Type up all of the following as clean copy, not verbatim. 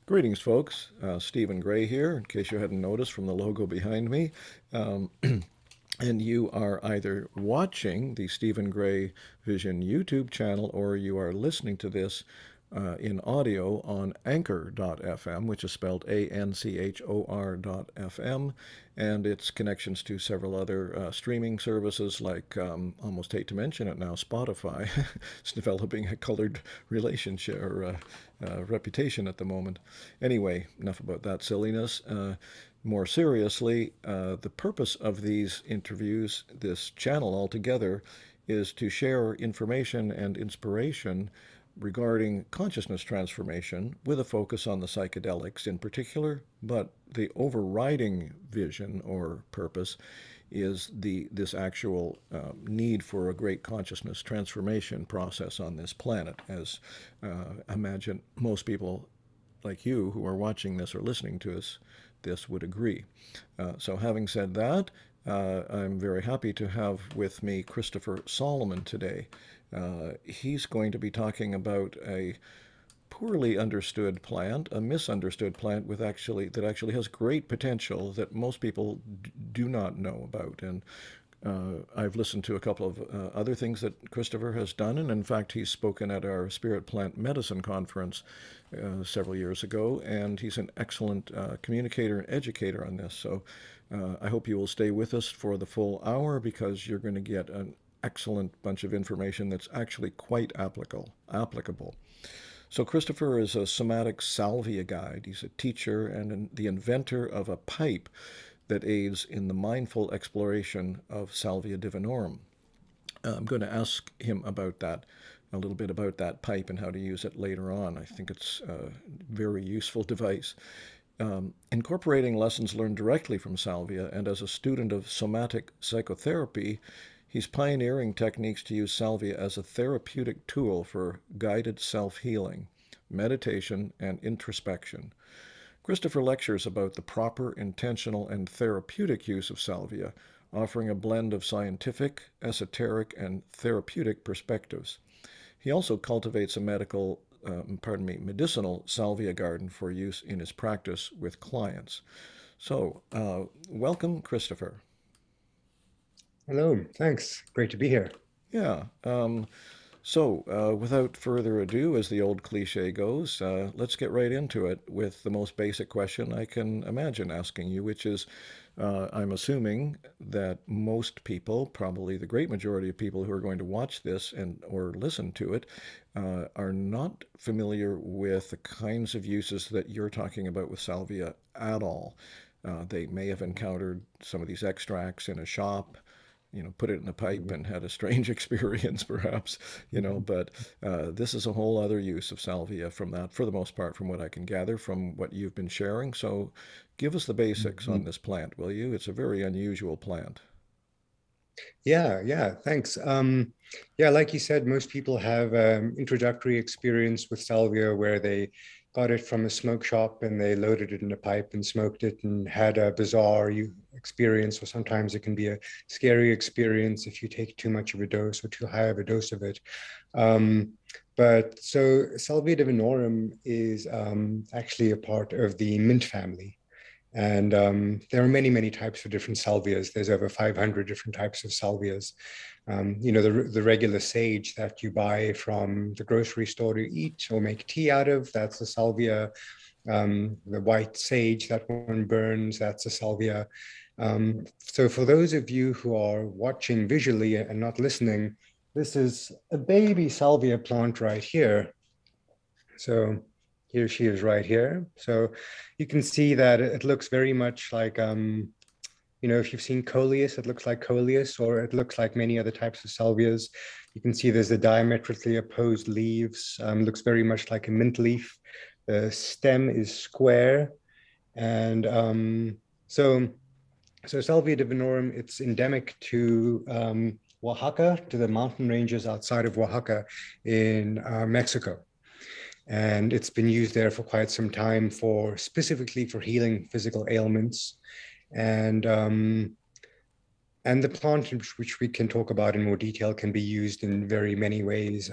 Greetings, folks. StephenGray here, in case you hadn't noticed from the logo behind me. Um, and you are either watching the Stephen Gray Vision YouTube channel or you are listening to this in audio on anchor.fm, which is spelled anchor.fm, and its connections to several other streaming services like, almost hate to mention it now, Spotify. It's developing a colored relationship or reputation at the moment. Anyway, enough about that silliness. More seriously, the purpose of these interviews, this channel altogether, is to share information and inspiration regarding consciousness transformation with a focus on the psychedelics in particular, but the overriding vision or purpose is this actual need for a great consciousness transformation process on this planet, as I imagine most people like you who are watching this or listening to us this would agree. So having said that, I'm very happy to have with me Christopher Solomon today. He's going to be talking about a poorly understood plant, a misunderstood plant with that actually has great potential that most people do not know about. And I've listened to a couple of other things that Christopher has done, and in fact, he's spoken at our Spirit Plant Medicine conference several years ago, and he's an excellent communicator and educator on this. So I hope you will stay with us for the full hour because you're going to get an excellent bunch of information that's actually quite applicable. So Christopher is a somatic salvia guide. He's a teacher and the inventor of a pipe that aids in the mindful exploration of Salvia divinorum. I'm going to ask him about that, a little bit about that pipe and how to use it later on. I think it's a very useful device. Incorporating lessons learned directly from Salvia and as a student of somatic psychotherapy, he's pioneering techniques to use Salvia as a therapeutic tool for guided self-healing, meditation, and introspection. Christopher lectures about the proper, intentional, and therapeutic use of salvia, offering a blend of scientific, esoteric, and therapeutic perspectives. He also cultivates a medicinal salvia garden for use in his practice with clients. So, welcome, Christopher. Hello, thanks. Great to be here. Yeah. Without further ado, as the old cliche goes, let's get right into it with the most basic question I can imagine asking you, which is I'm assuming that most people, probably the great majority of people who are going to watch this and or listen to it, are not familiar with the kinds of uses that you're talking about with salvia at all. They may have encountered some of these extracts in a shop, put it in a pipe Mhm. and had a strange experience, perhaps, but this is a whole other use of salvia from that, for the most part, from what I can gather from what you've been sharing. So give us the basics on Mhm. this plant, will you? It's a very unusual plant. Yeah, thanks. Yeah, like you said, most people have introductory experience with salvia where they got it from a smoke shop and they loaded it in a pipe and smoked it and had a bizarre experience, or sometimes it can be a scary experience if you take too much of a dose or too high of a dose of it. Um, but so Salvia divinorum is actually a part of the mint family. And there are many, many types of different salvias. There's over 500 different types of salvias. The regular sage that you buy from the grocery store to eat or make tea out of, that's a salvia. The white sage that one burns, that's a salvia. So for those of you who are watching visually and not listening, this is a baby salvia plant right here. So here she is right here. So you can see that it looks very much like, if you've seen coleus, it looks like coleus, or it looks like many other types of salvias. You can see there's the diametrically opposed leaves, looks very much like a mint leaf. The stem is square. And so, so Salvia divinorum, it's endemic to Oaxaca, to the mountain ranges outside of Oaxaca in Mexico. And it's been used there for quite some time specifically for healing physical ailments. And And the plant, which we can talk about in more detail, can be used in very many ways.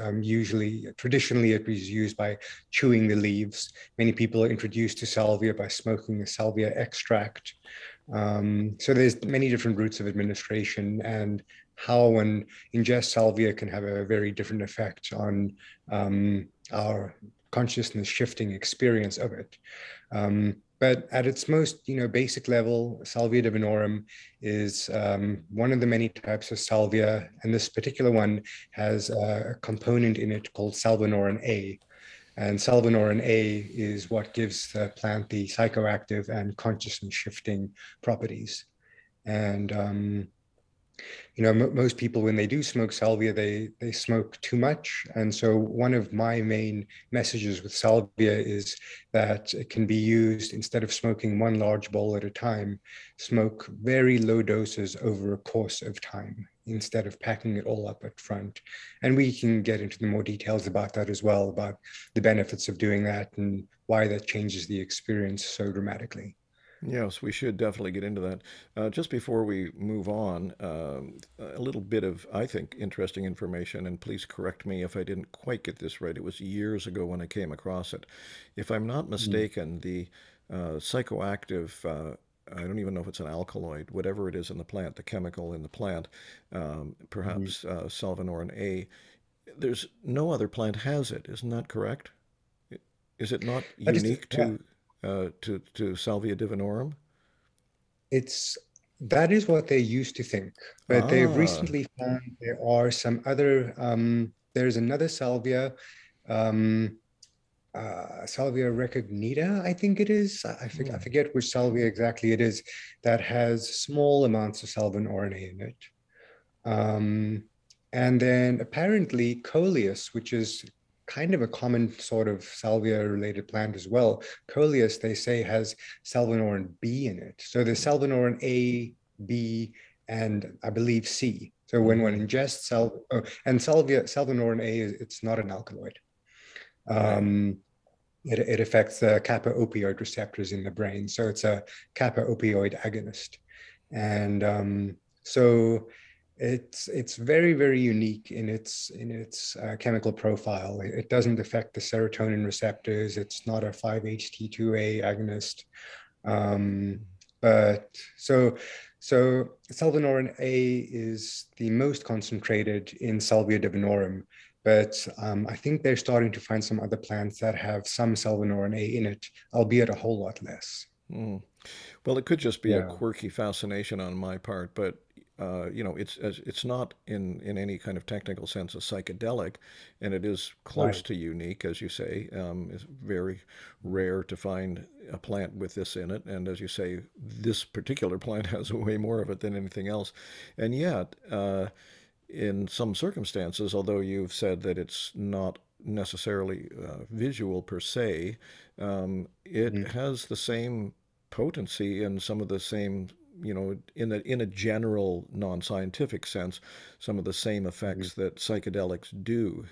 Traditionally, it was used by chewing the leaves. Many people are introduced to salvia by smoking the salvia extract. So there's many different routes of administration, and how one ingests salvia can have a very different effect on our consciousness shifting experience of it. But at its most, basic level, Salvia divinorum is one of the many types of salvia, and this particular one has a component in it called salvinorin A. And salvinorin A is what gives the plant the psychoactive and consciousness shifting properties. And most people, when they do smoke salvia, they smoke too much. And so one of my main messages with salvia is that it can be used, instead of smoking one large bowl at a time, smoke very low doses over a course of time instead of packing it all up at front. And we can get into the more details about that as well, about the benefits of doing that and why that changes the experience so dramatically. Yes, we should definitely get into that. Just before we move on, a little bit of, I think, interesting information, and please correct me if I didn't quite get this right. It was years ago when I came across it. If I'm not Mm. mistaken, the psychoactive, I don't even know if it's an alkaloid, whatever it is in the plant, the chemical in the plant, Mhm. perhaps salvinorin A, there's no other plant has it. Isn't that correct? Is it not That is, unique yeah. to Salvia divinorum? It's that is what they used to think, but they've Ah, recently found there are some other. There's another salvia, um, Salvia recognita, I think it is. I hmm. forget which salvia exactly it is that has small amounts of salvin RNA in it. Um, and then apparently coleus, which is kind of a common sort of salvia related plant as well. Coleus, they say, has salvinorin B in it. So there's salvinorin A, B, and I believe C. So when one Hmm. ingests salvinorin A, it's not an alkaloid. Right. Um, it affects the kappa opioid receptors in the brain. So it's a kappa opioid agonist. And so it's very, very unique in its chemical profile. It doesn't affect the serotonin receptors. It's not a 5-HT2A agonist. Um, but so salvinorin A is the most concentrated in Salvia divinorum, but I think they're starting to find some other plants that have some salvinorin A in it, albeit a whole lot less. Mm. Well, it could just be a Yeah, quirky fascination on my part, but it's not in any kind of technical sense a psychedelic, and it is close right. to unique, as you say. It's very rare to find a plant with this in it, and as you say, this particular plant has way more of it than anything else, and yet. In some circumstances, although you've said that it's not necessarily visual per se, it Mhm. has the same potency and some of the same, in a general non-scientific sense, some of the same Mhm. effects that psychedelics do.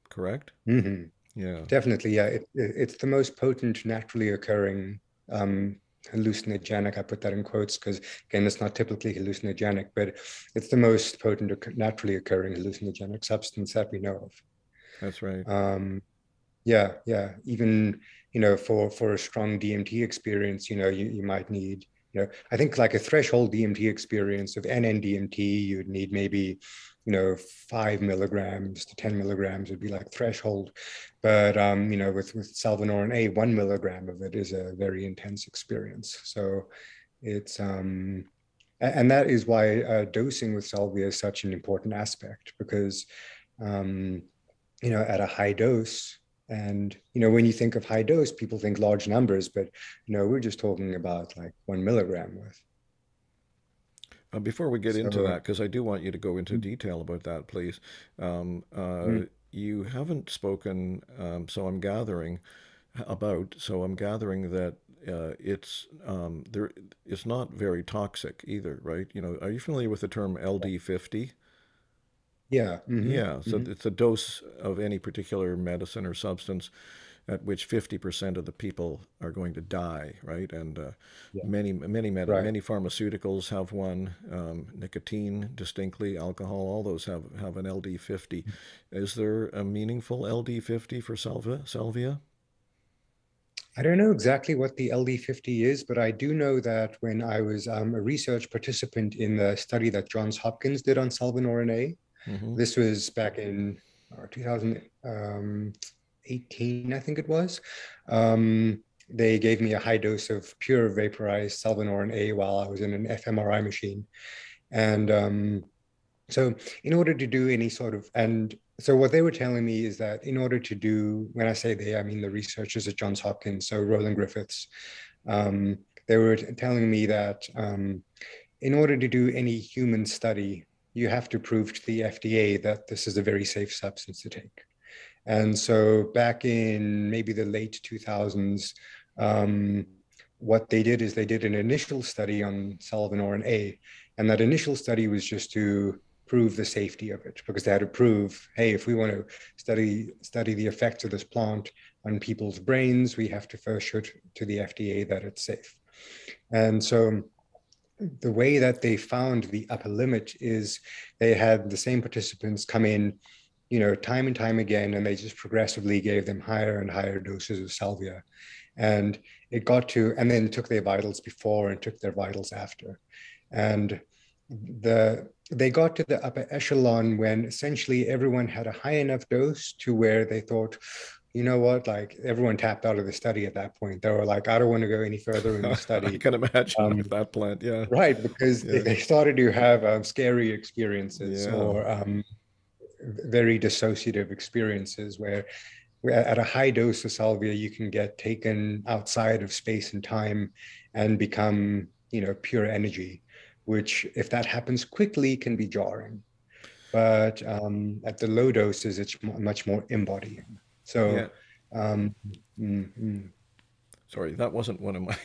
Correct? Mhm. Yeah, Definitely, yeah. It's the most potent naturally occurring hallucinogenic. I put that in quotes because, again, it's not typically hallucinogenic, but it's the most potent naturally occurring hallucinogenic substance that we know that's right. of. Yeah, yeah. Even, for a strong DMT experience, you might need, I think like a threshold DMT experience of NN-DMT, you'd need maybe, 5 milligrams to 10 milligrams would be like threshold. But with Salvinorin A, 1 milligram of it is a very intense experience. So it's and that is why dosing with salvia is such an important aspect because um, at a high dose. And, when you think of high dose, people think large numbers, but, we're just talking about like 1 milligram worth. Before we get into So, that, because I do want you to go into detail about that, please. Um, mm, uh, you haven't spoken, so I'm gathering that it's not very toxic either, right? Are you familiar with the term LD50? yeah. Yeah, so it's a dose of any particular medicine or substance, at which 50% of the people are going to die, right? And Yeah. Right. many pharmaceuticals have one, nicotine distinctly, alcohol, all those have an LD50. Is there a meaningful LD50 for salvia? I don't know exactly what the LD50 is, but I do know that when I was a research participant in the study that Johns Hopkins did on salvinorin A, Mm-hmm. this was back in 2018, I think it was. They gave me a high dose of pure vaporized salvinorin A while I was in an fMRI machine. And so in order to do any sort of, and so what they were telling me is that in order to do, when I say they, I mean the researchers at Johns Hopkins, so Roland Griffiths, they were telling me that in order to do any human study, you have to prove to the FDA that this is a very safe substance to take. And so back in maybe the late 2000s, what they did is they did an initial study on salvinorin A, and that initial study was just to prove the safety of it, because they had to prove, hey, if we want to study the effects of this plant on people's brains, we have to first show to the FDA that it's safe. And so the way that they found the upper limit is they had the same participants come in, time and time again, and they just progressively gave them higher and higher doses of salvia. And it got to, and then took their vitals before and took their vitals after. And they got to the upper echelon when essentially everyone had a high enough dose to where they thought, you know what, like everyone tapped out of the study at that point. They were like, I don't want to go any further in the I study. can imagine with that plant. Yeah. Right, because Yeah. they started to have scary experiences Yeah. or very dissociative experiences where at a high dose of salvia, you can get taken outside of space and time and become, pure energy, which if that happens quickly can be jarring. But at the low doses, it's much more embodying. Yeah. So, um, mm, mm. Sorry, that wasn't one of my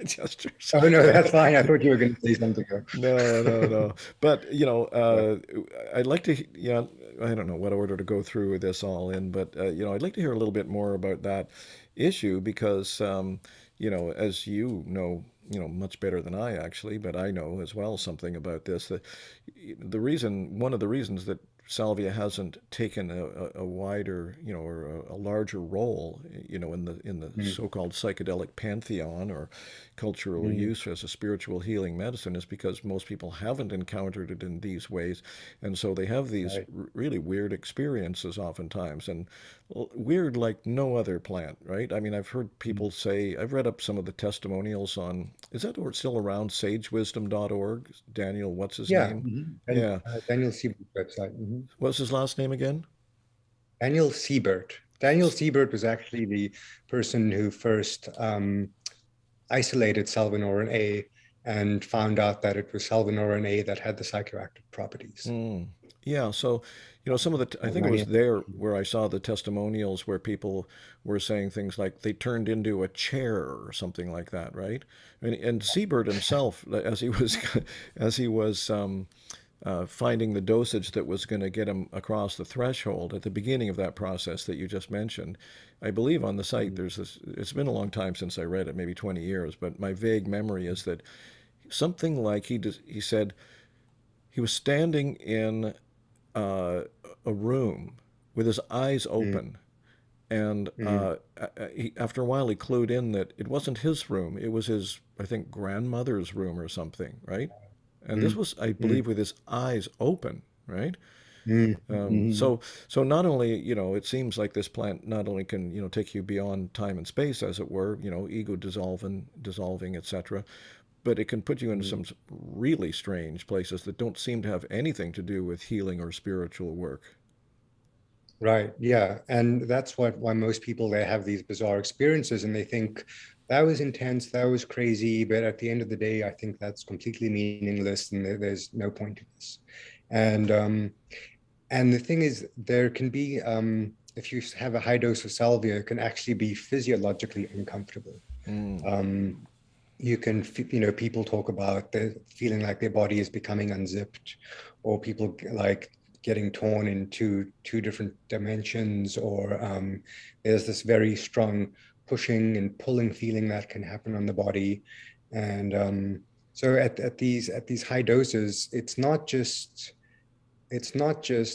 gestures. Oh no, that's fine. I thought you were going to say something. No, no, no. But Yeah. I'd like to, yeah, I don't know what order to go through this all in, but I'd like to hear a little bit more about that issue because, as much better than I actually, but I know as well something about this. One of the reasons that salvia hasn't taken a wider, or a larger role, in the Mm, so-called psychedelic pantheon or cultural mm, use as a spiritual healing medicine is because most people haven't encountered it in these ways, and so they have these right. really weird experiences oftentimes, and weird like no other plant, right? I mean, I've heard Mm. people say, I've read up some of the testimonials on, is that still around, sagewisdom.org? Daniel, what's his Yeah. name? And Yeah. Daniel Siebert's website. What's his last name again? Daniel Siebert. Daniel Siebert was actually the person who first isolated salvinorin A and found out that it was salvinorin A that had the psychoactive properties. Mm. Yeah, so some of I think it was Many. there where I saw the testimonials where people were saying things like they turned into a chair or something like that, right? And Siebert himself, as he was as he was finding the dosage that was going to get him across the threshold at the beginning of that process that you just mentioned, I believe on the site there's this. It's been a long time since I read it, maybe 20 years, but my vague memory is that something like he said he was standing in uh, a room with his eyes Mm, open. And mm, after a while, he clued in that it wasn't his room. It was his, I think, grandmother's room or something, right? And this mm, was, I mm, believe, with his eyes open, right? mm, Um, mm, so, so not only, it seems like this plant not only can, take you beyond time and space, as it were, ego dissolving, etc., but it can put you into mm. some really strange places that don't seem to have anything to do with healing or spiritual work. Right. Yeah. And that's why most people, they have these bizarre experiences and they think that was intense, that was crazy. But at the end of the day, I think that's completely meaningless and there's no point to this. And and the thing is, there can be if you have a high dose of salvia, it can actually be physiologically uncomfortable. Mm. Um, you can, people talk about the feeling like their body is becoming unzipped, or people like getting torn into two different dimensions, or there's this very strong pushing and pulling feeling that can happen on the body. And so at these high doses, it's not just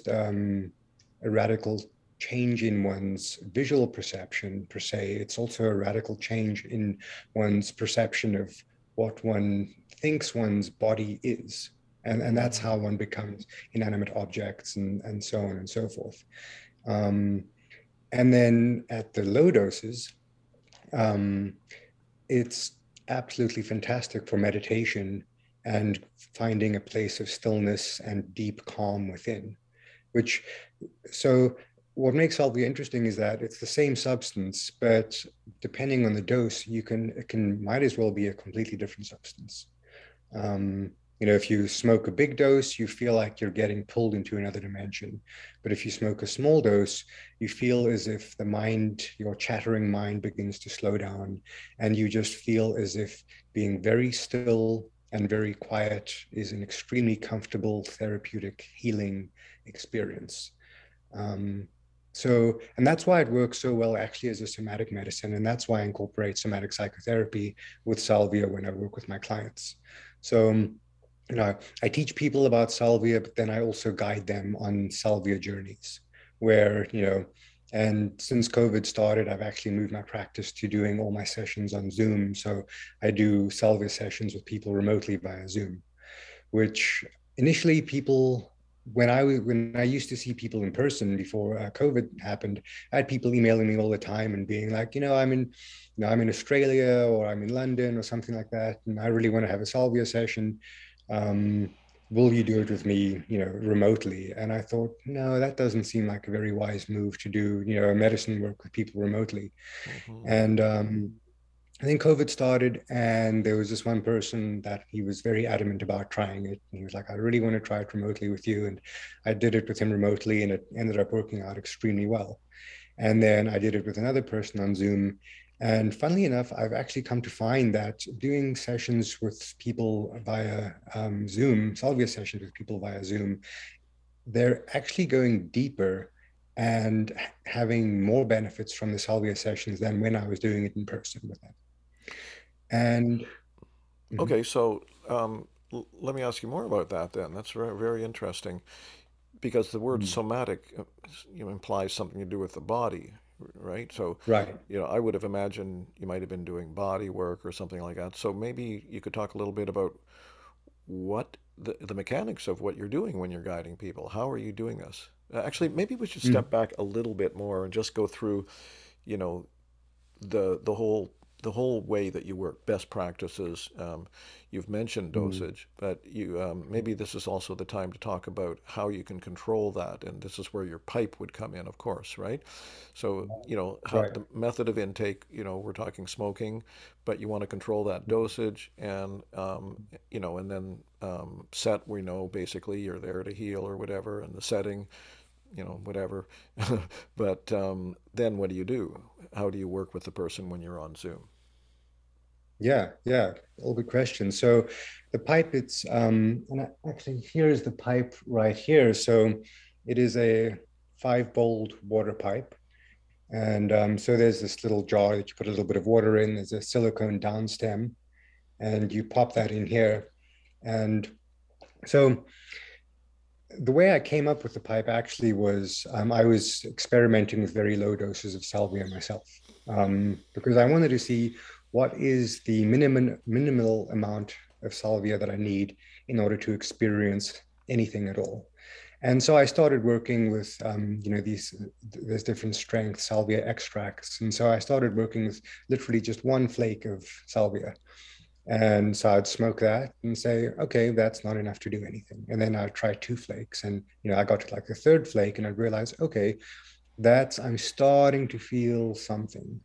a radical change in one's visual perception per se. It's also a radical change in one's perception of what one thinks one's body is. And that's how one becomes inanimate objects and so on and so forth. Um, and then at the low doses, um, it's absolutely fantastic for meditation and finding a place of stillness and deep calm within, which, so what makes Salvia interesting is that it's the same substance, but depending on the dose, it might as well be a completely different substance. If you smoke a big dose, you feel like you're getting pulled into another dimension. But if you smoke a small dose, you feel as if the mind, your chattering mind, begins to slow down, and you just feel as if being very still and very quiet is an extremely comfortable, therapeutic, healing experience. And that's why it works so well actually as a somatic medicine. And that's why I incorporate somatic psychotherapy with Salvia when I work with my clients. So, I teach people about Salvia, but then I also guide them on Salvia journeys where, and since COVID started, I've actually moved my practice to doing all my sessions on Zoom. So I do Salvia sessions with people remotely via Zoom, which initially people, when I used to see people in person before COVID happened, I had people emailing me all the time and being like, I'm in Australia, or I'm in London or something like that, and I really want to have a Salvia session. Will you do it with me, remotely? And I thought, no, that doesn't seem like a very wise move to do, medicine work with people remotely. Mm-hmm. And then COVID started, and there was this one person that he was very adamant about trying it. And he was like, I really want to try it remotely with you. And I did it with him remotely, and it ended up working out extremely well. And then I did it with another person on Zoom. And funnily enough, I've actually come to find that doing sessions with people via Zoom, Salvia sessions with people via Zoom, they're actually going deeper and having more benefits from the Salvia sessions than when I was doing it in person with them. And Okay, so let me ask you more about that then. That's very, very interesting because the word mhm. somatic, implies something to do with the body, right? So, Right. I would have imagined you might have been doing body work or something like that. So maybe you could talk a little bit about what the mechanics of what you're doing when you're guiding people. How are you doing this? Actually, maybe we should Mm, step back a little bit more and just go through, you know, the whole way that you work, best practices. You've mentioned mm, dosage, but maybe this is also the time to talk about how you can control that, and this is where your pipe would come in, of course, right? So how right. the method of intake. We're talking smoking, but you want to control that dosage, and then set. We know basically you're there to heal or whatever, and the setting whatever. But then what do you do? How do you work with the person when you're on Zoom? Yeah, yeah, all good questions. So the pipe, actually here's the pipe right here. So it is a 5 bowled water pipe. And so there's this little jar that you put a little bit of water in. There's a silicone downstem, and you pop that in here. And so the way I came up with the pipe actually was I was experimenting with very low doses of salvia myself, because I wanted to see what is the minimal amount of salvia that I need in order to experience anything at all. And so I started working with, there's different strength salvia extracts. And so I started working with literally just one flake of salvia. And so I'd smoke that and say, okay, that's not enough to do anything. And then I'd try 2 flakes. And, I got to like the third flake and I'd realize, okay, I'm starting to feel something.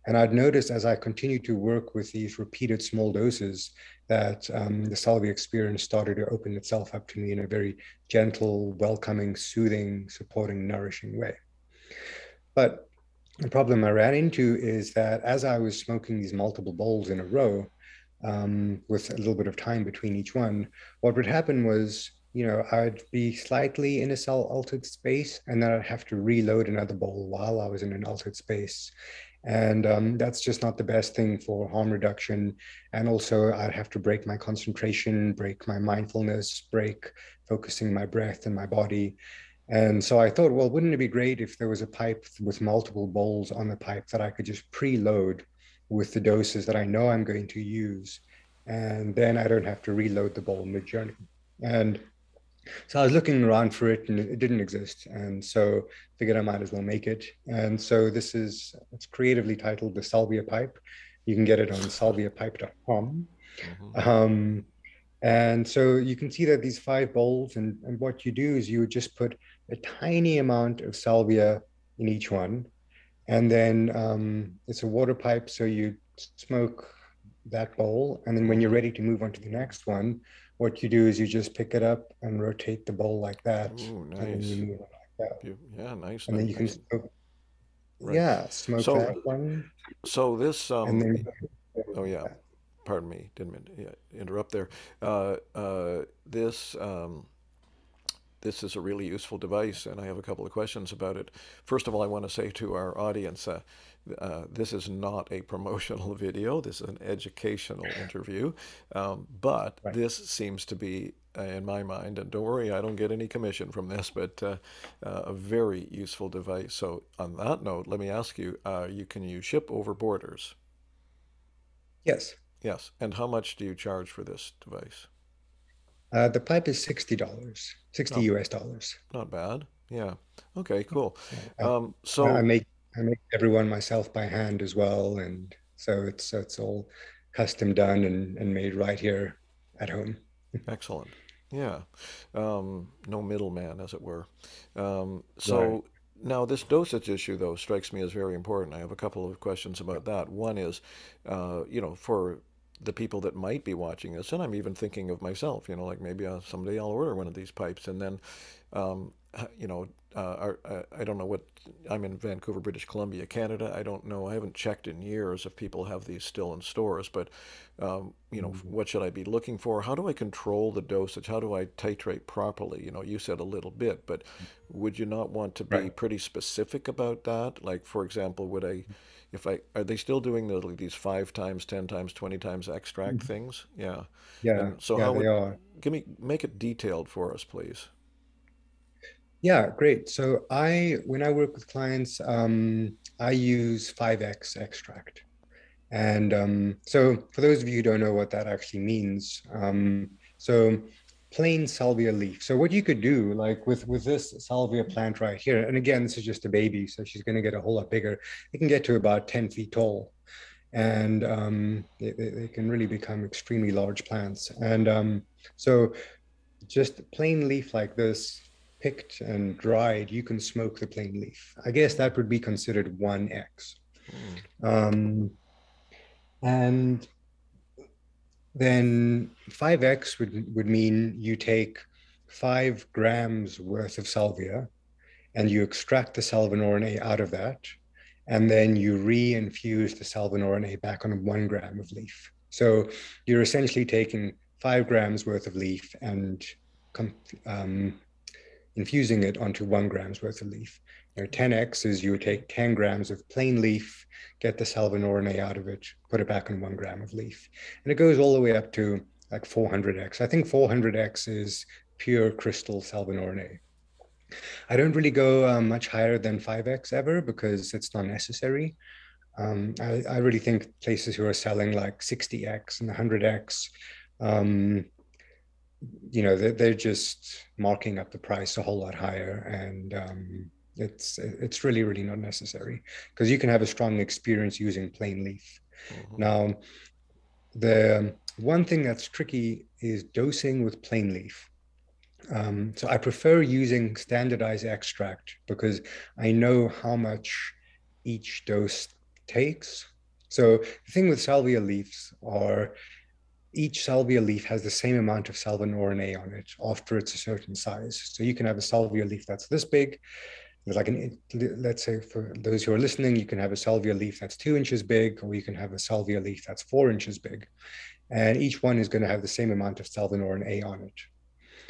And I'd noticed as I continued to work with these repeated small doses that the salvia experience started to open itself up to me in a very gentle, welcoming, soothing, supporting, nourishing way. But the problem I ran into is that as I was smoking these multiple bowls in a row, with a little bit of time between each one, what would happen was I'd be slightly in a cell altered space, and then I'd have to reload another bowl while I was in an altered space. And that's just not the best thing for harm reduction. And also, I'd have to break my concentration, break my mindfulness, break focusing my breath and my body. And so I thought, well, wouldn't it be great if there was a pipe with multiple bowls on the pipe that I could just preload with the doses that I know I'm going to use? And then I don't have to reload the bowl mid-journey. And so I was looking around for it and it didn't exist. And so figured I might as well make it. And so it's creatively titled the Salvia Pipe. You can get it on salviapipe.com. Mm-hmm. And so you can see that these 5 bowls, and what you do is you would just put a tiny amount of salvia in each one. And then it's a water pipe. So you smoke that bowl. And then when you're ready to move on to the next one, what you do is you just pick it up and rotate the bowl like that. Ooh, And then you nice. move it like that. Yeah, nice, And then you can nice. smoke, Right. yeah, smoke So, that one. so this, And then, oh yeah, pardon me, didn't mean to interrupt there. This, this is a really useful device, and I have a couple of questions about it. First of all, I want to say to our audience, this is not a promotional video. This is an educational interview. But right. this seems to be, in my mind, and don't worry, I don't get any commission from this, but a very useful device. So on that note, let me ask you, can you ship over borders? Yes. Yes. And how much do you charge for this device? The pipe is $60, 60 Not, US dollars. not bad. Yeah. Okay, cool. I, I So make I make everyone myself by hand as well, and so it's all custom done and made right here at home. excellent. Yeah. No middleman, as it were. Right. So now this dosage issue, though, strikes me as very important. I have a couple of questions about that. One is, for the people that might be watching this, and I'm even thinking of myself, like maybe someday I'll order one of these pipes, and then, um, I don't know what, I'm in Vancouver, British Columbia, Canada. I don't know, I haven't checked in years if people have these still in stores, but, Mhm. what should I be looking for? How do I control the dosage? How do I titrate properly? You said a little bit, but would you not want to be Right. pretty specific about that? Like, for example, if I, are they still doing these 5 times, 10 times, 20 times extract Mhm. things? Yeah. Yeah, And so yeah, how they are. make it detailed for us, please. Yeah, great. So when I work with clients, I use 5x extract. And so for those of you who don't know what that actually means, so plain salvia leaf. So what you could do, like with this salvia plant right here, and again, this is just a baby, so she's going to get a whole lot bigger. It can get to about 10 feet tall, and they can really become extremely large plants. And so just plain leaf like this, picked and dried, you can smoke the plain leaf. I guess that would be considered 1x. Mm. Um, and then 5x would mean you take 5 grams worth of salvia and you extract the salvinorin A out of that. And then you re-infuse the salvinorin A back on 1 gram of leaf. So you're essentially taking 5 grams worth of leaf and um, infusing it onto 1 gram's worth of leaf. 10x is you take 10 grams of plain leaf, get the salvinorin A out of it, put it back in 1 gram of leaf. And it goes all the way up to like 400x. I think 400x is pure crystal salvinorin A. I don't really go much higher than 5x ever because it's not necessary. I really think places who are selling like 60x and 100x, um, they're just marking up the price a whole lot higher, and it's really not necessary because you can have a strong experience using plain leaf. Hmm. Now, the one thing that's tricky is dosing with plain leaf. So I prefer using standardized extract because I know how much each dose takes. So the thing with salvia leaves are each salvia leaf has the same amount of salvinorin A on it after it's a certain size. So you can have a salvia leaf that's this big, like let's say for those who are listening, you can have a salvia leaf that's 2 inches big, or you can have a salvia leaf that's 4 inches big. And each one is going to have the same amount of salvinorin A on it.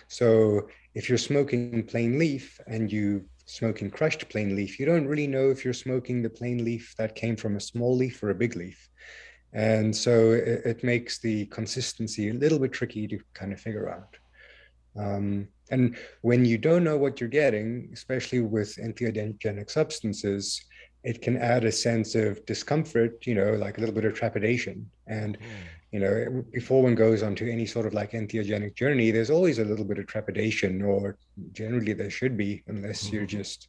So if you're smoking plain leaf and you smoking crushed plain leaf, you don't really know if you're smoking the plain leaf that came from a small leaf or a big leaf. And so it makes the consistency a little bit tricky to kind of figure out. And when you don't know what you're getting, especially with entheogenic substances, it can add a sense of discomfort, like a little bit of trepidation. And, before one goes onto any sort of like entheogenic journey, there's always a little bit of trepidation, or generally there should be, unless you're just,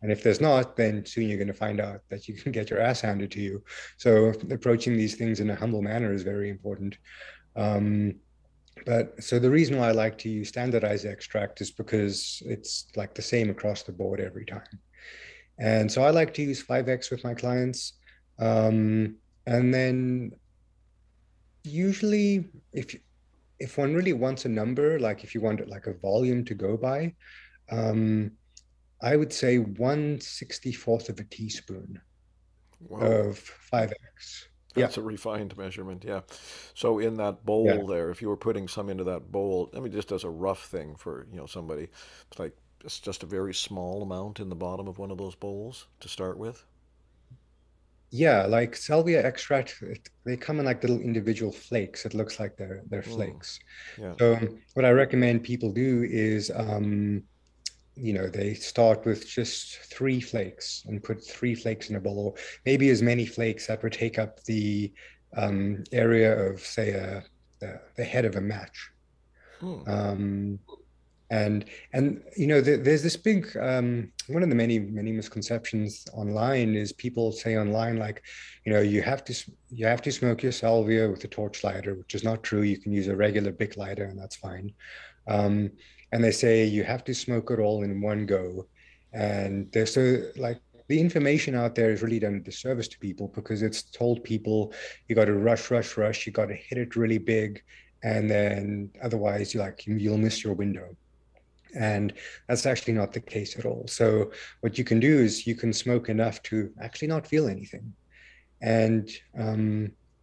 and if there's not, then soon you're going to find out that you can get your ass handed to you. So approaching these things in a humble manner is very important. Um, but so the reason why I like to use standardized extract is because it's like the same across the board every time. And so I like to use 5x with my clients. And then usually if one really wants a number, like if you want like a volume to go by, um, I would say 1/64th of a teaspoon Whoa. of 5x. Yeah, That's a refined measurement, yeah. So in that yeah. bowl there, if you were putting some into that bowl, I mean, just as a rough thing for, somebody, it's like it's just a very small amount in the bottom of one of those bowls to start with. Yeah, like Salvia extract, they come in like little individual flakes. It looks like they're Hmm. flakes. Yeah. So what I recommend people do is, they start with just 3 flakes and put 3 flakes in a bowl, or maybe as many flakes that would take up the area of, say, the head of a match. Hmm. Um, and there's this big one of the many misconceptions online is people say online, like, you have to smoke your salvia with a torch lighter, which is not true. You can use a regular bic lighter and that's fine. um, and they say you have to smoke it all in one go, and there's so like the information out there is really done a disservice to people, because it's told people you got to rush, you got to hit it really big, and then otherwise you'll miss your window. And that's actually not the case at all. So what you can do is you can smoke enough to actually not feel anything. And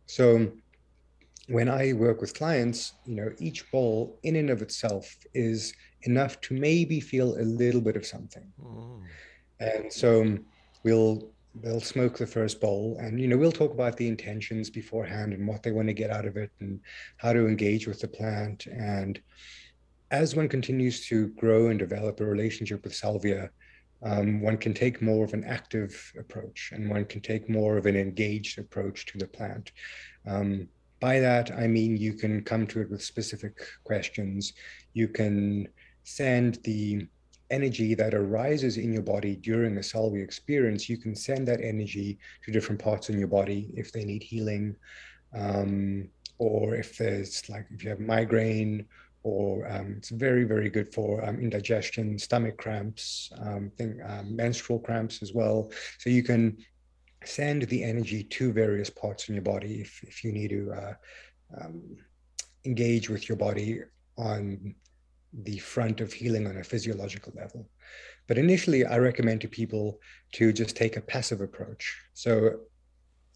so when I work with clients, each bowl in and of itself is enough to maybe feel a little bit of something. Hmm. And so we'll they'll smoke the first bowl, and we'll talk about the intentions beforehand and what they want to get out of it and how to engage with the plant. And as one continues to grow and develop a relationship with salvia, one can take more of an active approach, and one can take more of an engaged approach to the plant. Um, by that, I mean you can come to it with specific questions. You can send the energy that arises in your body during a salvia experience, you can send that energy to different parts in your body if they need healing, um, or if you have migraine, or it's very, very good for indigestion, stomach cramps, menstrual cramps as well. So you can send the energy to various parts in your body if you need to um, engage with your body on the front of healing on a physiological level. But initially, I recommend to people to just take a passive approach. So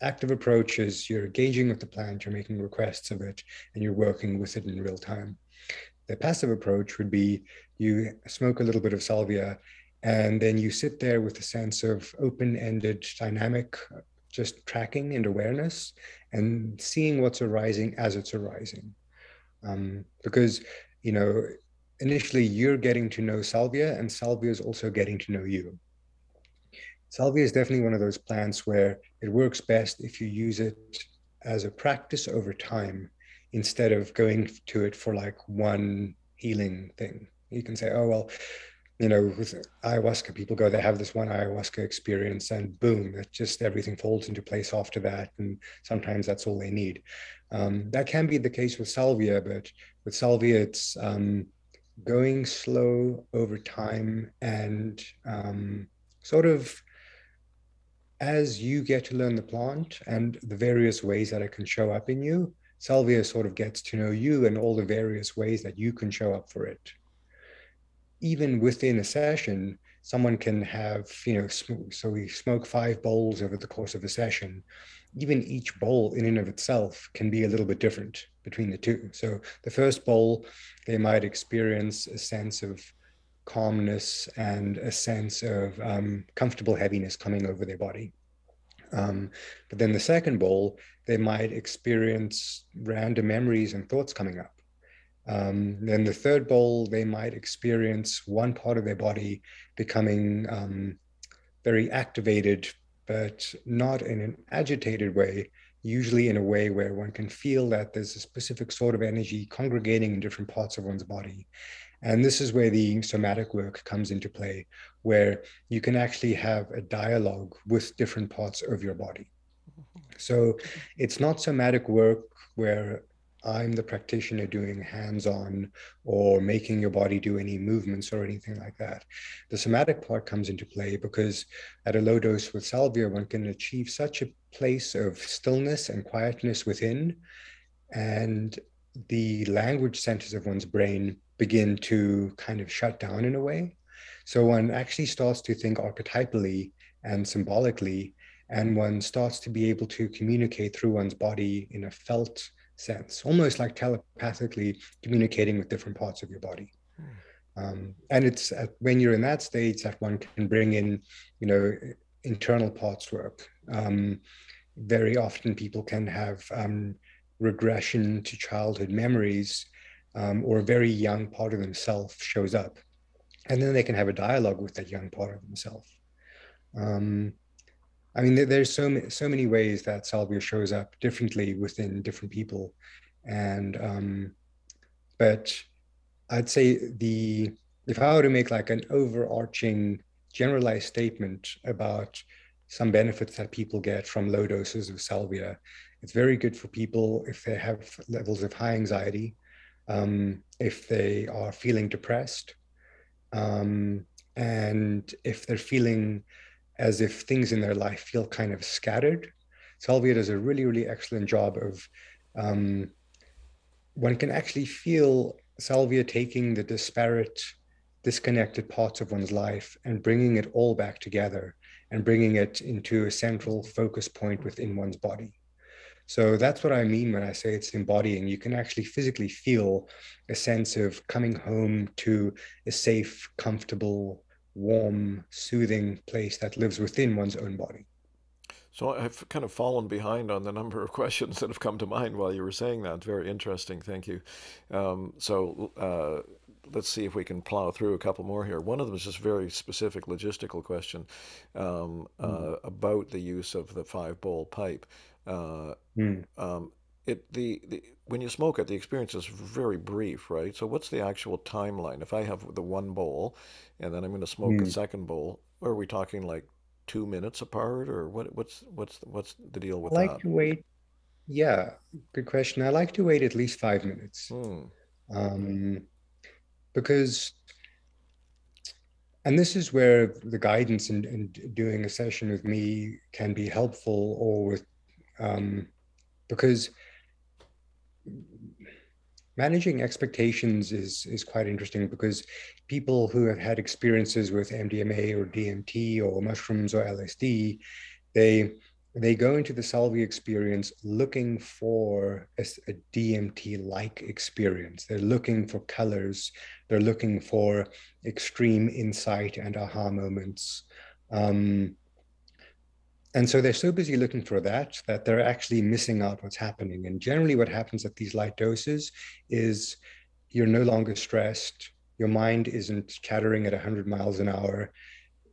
active approach is you're engaging with the plant, you're making requests of it, and you're working with it in real time. The passive approach would be you smoke a little bit of salvia, and then you sit there with a sense of open-ended, dynamic, just tracking and awareness, and seeing what's arising as it's arising. Because, you know, initially you're getting to know salvia, and salvia is also getting to know you. Salvia is definitely one of those plants where it works best if you use it as a practice over time instead of going to it for like one healing thing. You can say, oh, well, with ayahuasca, people go, they have this one ayahuasca experience and boom, that just everything falls into place after that. And sometimes that's all they need. That can be the case with salvia, but with salvia, it's going slow over time, and sort of as you get to learn the plant and the various ways that it can show up in you, salvia sort of gets to know you and all the various ways that you can show up for it. Even within a session, someone can have, so we smoke 5 bowls over the course of a session. Even each bowl in and of itself can be a little bit different between the two. So the first bowl, they might experience a sense of calmness and a sense of comfortable heaviness coming over their body. But then the second bowl, they might experience random memories and thoughts coming up. Then the third bowl, they might experience one part of their body becoming very activated, but not in an agitated way, usually in a way where one can feel that there's a specific sort of energy congregating in different parts of one's body. And this is where the somatic work comes into play, where you can actually have a dialogue with different parts of your body. So it's not somatic work where I'm the practitioner doing hands-on or making your body do any movements or anything like that. The somatic part comes into play because at a low dose with salvia, one can achieve such a place of stillness and quietness within, and the language centers of one's brain begin to kind of shut down in a way. So one actually starts to think archetypally and symbolically, and one starts to be able to communicate through one's body in a felt sense, almost like telepathically communicating with different parts of your body. And it's when you're in that stage that one can bring in, internal parts work. Very often people can have regression to childhood memories, or a very young part of themselves shows up. And then they can have a dialogue with that young part of themselves. I mean, there's so many ways that salvia shows up differently within different people. And, but I'd say if I were to make like an overarching generalized statement about some benefits that people get from low doses of salvia, it's very good for people if they have levels of high anxiety, if they are feeling depressed, and if they're feeling as if things in their life feel kind of scattered. Salvia does a really, really excellent job of, one can actually feel salvia taking the disparate, disconnected parts of one's life and bringing it all back together and bringing it into a central focus point within one's body. So that's what I mean when I say it's embodying. You can actually physically feel a sense of coming home to a safe, comfortable, warm, soothing place that lives within one's own body. So I've kind of fallen behind on the number of questions that have come to mind while you were saying that. Very interesting. Thank you. Let's see if we can plow through a couple more here. One of them is just a very specific logistical question about the use of the 5-bowl pipe. Mm. When you smoke it, the experience is very brief, right? So what's the actual timeline? If I have the one bowl and then I'm going to smoke a Mm. second bowl, are we talking like 2 minutes apart, or what's the deal I with like that? to wait. Yeah, good question. I like to wait at least 5 minutes, Hmm. um, because, and this is where the guidance in doing a session with me can be helpful, or with, because managing expectations is quite interesting, because people who have had experiences with MDMA or DMT or mushrooms or LSD, they they go into the salvia experience looking for a DMT-like experience. They're looking for colors. They're looking for extreme insight and aha moments. Um, and so they're so busy looking for that they're actually missing out what's happening. And generally what happens at these light doses is you're no longer stressed. Your mind isn't chattering at 100 miles an hour.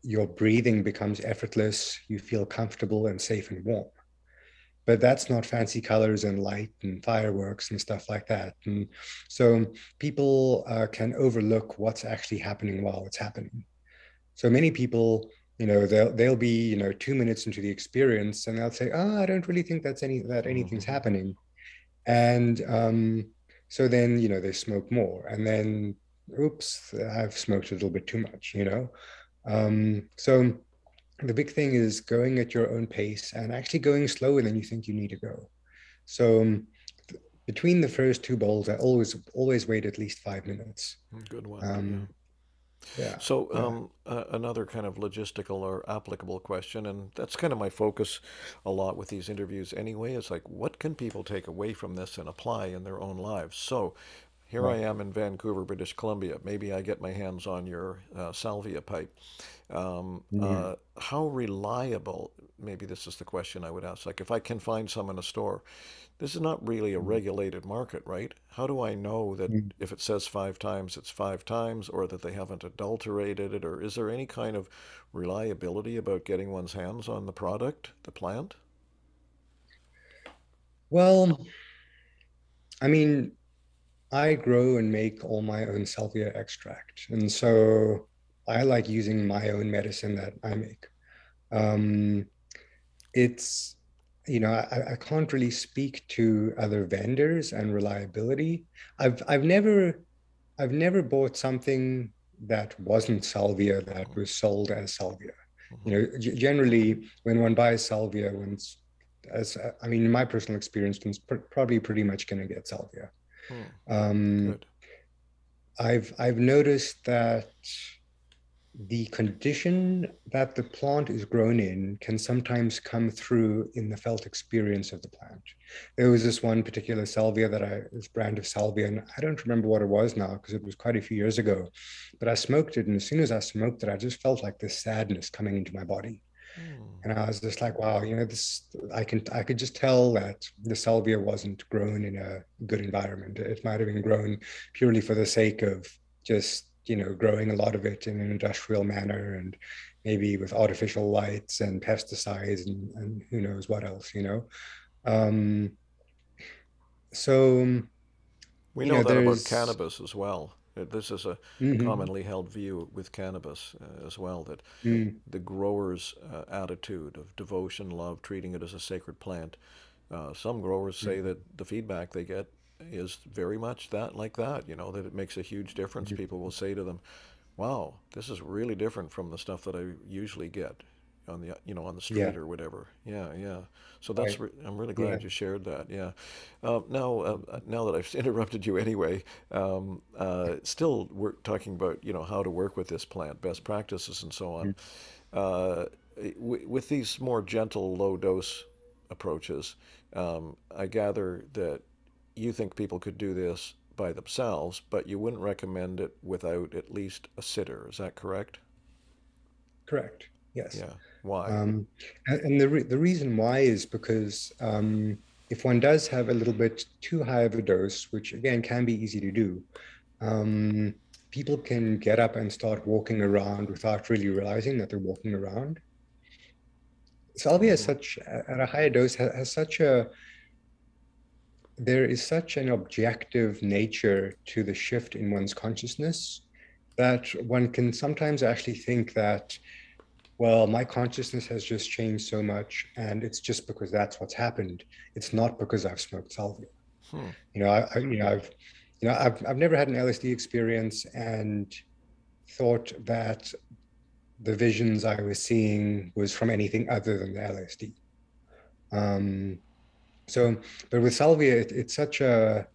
Your breathing becomes effortless. You feel comfortable and safe and warm. But that's not fancy colors and light and fireworks and stuff like that. And so people can overlook what's actually happening while it's happening. So many people, they'll be, 2 minutes into the experience and they'll say, "Oh, I don't really think that anything's happening." And so then, they smoke more, and then, oops, I've smoked a little bit too much. So the big thing is going at your own pace and actually going slower than you think you need to go. So between the first two bowls, I always wait at least 5 minutes. Good one. Um, Yeah. Yeah, So, yeah. another kind of logistical or applicable question, and that's kind of my focus a lot with these interviews anyway, is like, what can people take away from this and apply in their own lives? So, here I Right. am in Vancouver, British Columbia. Maybe I get my hands on your salvia pipe. Mm, How reliable, maybe this is the question I would ask, like if I can find some in a store, this is not really a mm, regulated market, right? How do I know that mm. if it says 5 times, it's 5 times, or that they haven't adulterated it, or is there any kind of reliability about getting one's hands on the product, the plant? Well, I mean, I grow and make all my own Salvia extract. And so I like using my own medicine that I make. Um, it's, I can't really speak to other vendors and reliability. I've never bought something that wasn't salvia that was sold as salvia. Mm-hmm. Generally, when one buys salvia, one's as I mean, in my personal experience, one's probably pretty much going to get salvia. Hmm. Um, Good. I've noticed that the condition that the plant is grown in can sometimes come through in the felt experience of the plant. There was this one particular salvia this brand of salvia, and I don't remember what it was now because it was quite a few years ago, but I smoked it. And as soon as I smoked it, I just felt like this sadness coming into my body. Hmm. And I was just like, wow, I could just tell that the salvia wasn't grown in a good environment. It might have been grown purely for the sake of just, growing a lot of it in an industrial manner and maybe with artificial lights and pesticides and who knows what else. Um, so, We know that about there's, cannabis as well. This is a mhm, commonly held view with cannabis as well, that mm, the grower's attitude of devotion, love, treating it as a sacred plant. Some growers say mm, that the feedback they get is very much that, like that, that it makes a huge difference. mm, People will say to them, wow, this is really different from the stuff that I usually get on the yeah, street or whatever. Yeah, yeah. So right, I'm really yeah. glad you shared that. Yeah. Now that I've interrupted you anyway, still we're talking about how to work with this plant, best practices, and so on. Mm. Uh, with these more gentle, low dose approaches, I gather that you think people could do this by themselves, but you wouldn't recommend it without at least a sitter. Is that correct? Correct. Yes. Yeah. Why? And the reason why is because if one does have a little bit too high of a dose, which again can be easy to do, um, people can get up and start walking around without really realizing that they're walking around. Salvia is Mm-hmm. such at a higher dose has such a there is such an objective nature to the shift in one's consciousness that one can sometimes actually think that, well, my consciousness has just changed so much, and it's just because that's what's happened. It's not because I've smoked salvia. Hmm. I've never had an LSD experience and thought that the visions I was seeing was from anything other than the LSD. Um, so, but with salvia, it's such a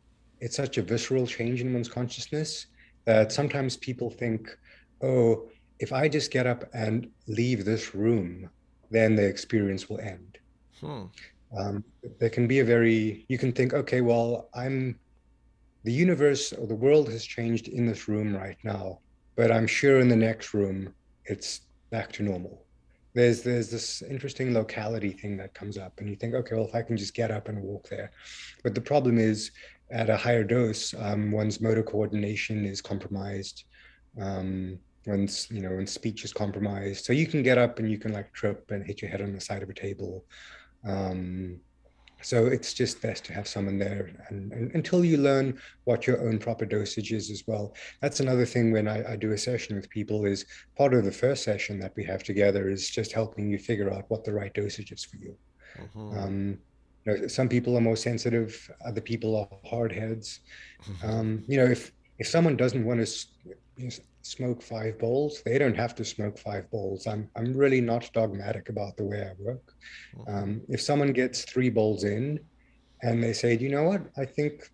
visceral change in one's consciousness that sometimes people think, oh, if I just get up and leave this room, then the experience will end. Hmm. There can be you can think, okay, well, the universe or the world has changed in this room right now, but I'm sure in the next room, it's back to normal. There's this interesting locality thing that comes up, and you think, okay, well, if I can just get up and walk there. But the problem is, at a higher dose, one's motor coordination is compromised. One's speech is compromised. So you can get up and you can like trip and hit your head on the side of a table. Um, so it's just best to have someone there, and until you learn what your own proper dosage is as well. That's another thing when I do a session with people is part of the first session that we have together is just helping you figure out what the right dosage is for you. Mm-hmm. Um, some people are more sensitive, other people are hard heads. If someone doesn't want to smoke 5 bowls, they don't have to smoke 5 bowls. I'm really not dogmatic about the way I work. Mm-hmm. If someone gets 3 bowls in and they say, you know what, I think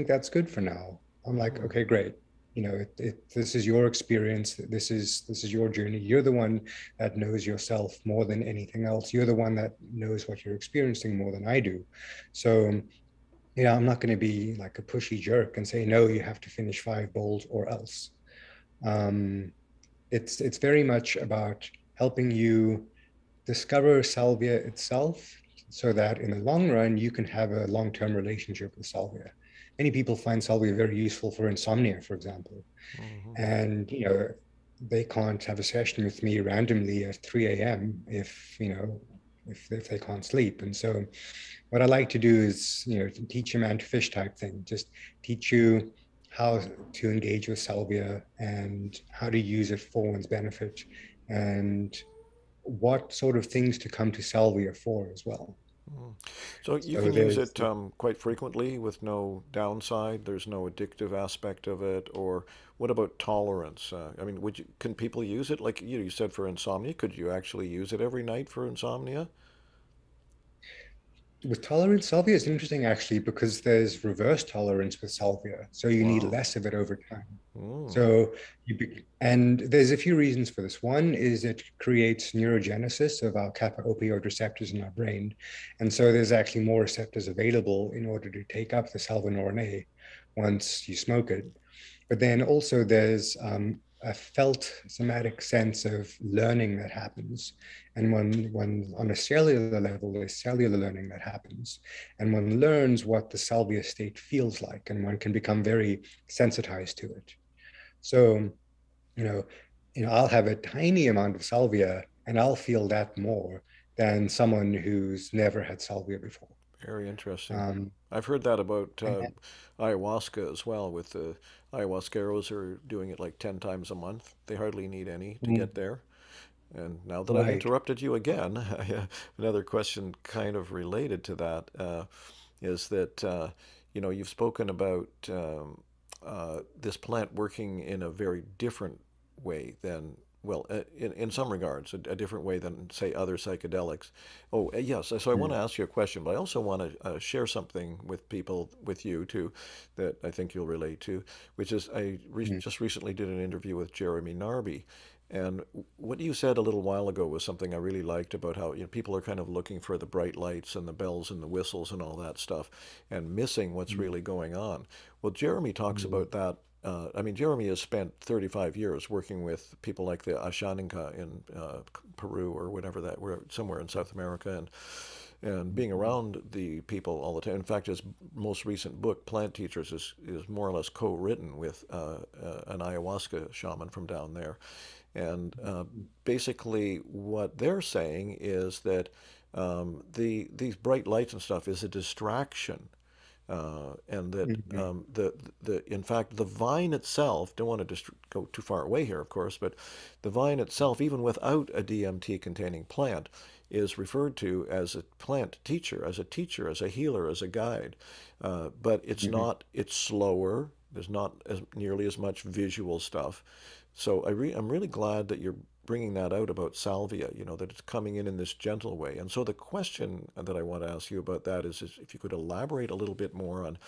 that's good for now. I'm like, Mm-hmm. okay, great. this is your experience. This is your journey. You're the one that knows yourself more than anything else. You're the one that knows what you're experiencing more than I do. So, I'm not going to be like a pushy jerk and say, no, you have to finish 5 bowls or else. It's very much about helping you discover salvia itself so that in the long run, you can have a long-term relationship with salvia. Many people find salvia very useful for insomnia, for example. Mm-hmm. And, they can't have a session with me randomly at 3 a.m. if they can't sleep. And so what I like to do is, teach a man to fish type thing, just teach you how to engage with salvia and how to use it for one's benefit and what sort of things to come to salvia for as well. Mm. So you So can use there's, it quite frequently with no downside. There's no addictive aspect of it. Or what about tolerance? I mean, can people use it? Like you said for insomnia, could you actually use it every night for insomnia? with tolerance, salvia is interesting actually because there's reverse tolerance with salvia. So you need Wow. less of it over time. Mm. So and there's a few reasons for this. One is it creates neurogenesis of our kappa opioid receptors in our brain. And so there's actually more receptors available in order to take up the salvinorin A once you smoke it. But then also there's a felt somatic sense of learning that happens. And when on a cellular level, there's cellular learning that happens. And one learns what the salvia state feels like, and one can become very sensitized to it. So, you know, I'll have a tiny amount of salvia and I'll feel that more than someone who's never had salvia before. Very interesting. Um, I've heard that about and ayahuasca as well. With the ayahuasqueros are doing it like 10 times a month. They hardly need any to get there. And now that I've right. interrupted you again, another question kind of related to that is that you've spoken about this plant working in a very different way than well, in some regards, a different way than say other psychedelics. Oh, yes. So I want to ask you a question, but I also want to share something with people, with you too, that I think you'll relate to, which is just recently did an interview with Jeremy Narby, and what you said a little while ago was something I really liked about how people are kind of looking for the bright lights and the bells and the whistles and all that stuff, and missing what's really going on. Well, Jeremy talks about that. I mean, Jeremy has spent 35 years working with people like the Ashaninka in Peru or whatever that were somewhere in South America, and being around the people all the time. In fact, his most recent book, Plant Teachers, is more or less co-written with an ayahuasca shaman from down there. And basically, what they're saying is that these bright lights and stuff is a distraction, and that in fact the vine itself, don't want to just go too far away here, of course, but the vine itself, even without a DMT containing plant, is referred to as a plant teacher, as a healer, as a guide. But it's not. It's slower. There's not as nearly as much visual stuff. So I'm really glad that you're bringing that out about salvia, that it's coming in this gentle way. And so the question that I want to ask you about that is if you could elaborate a little bit more on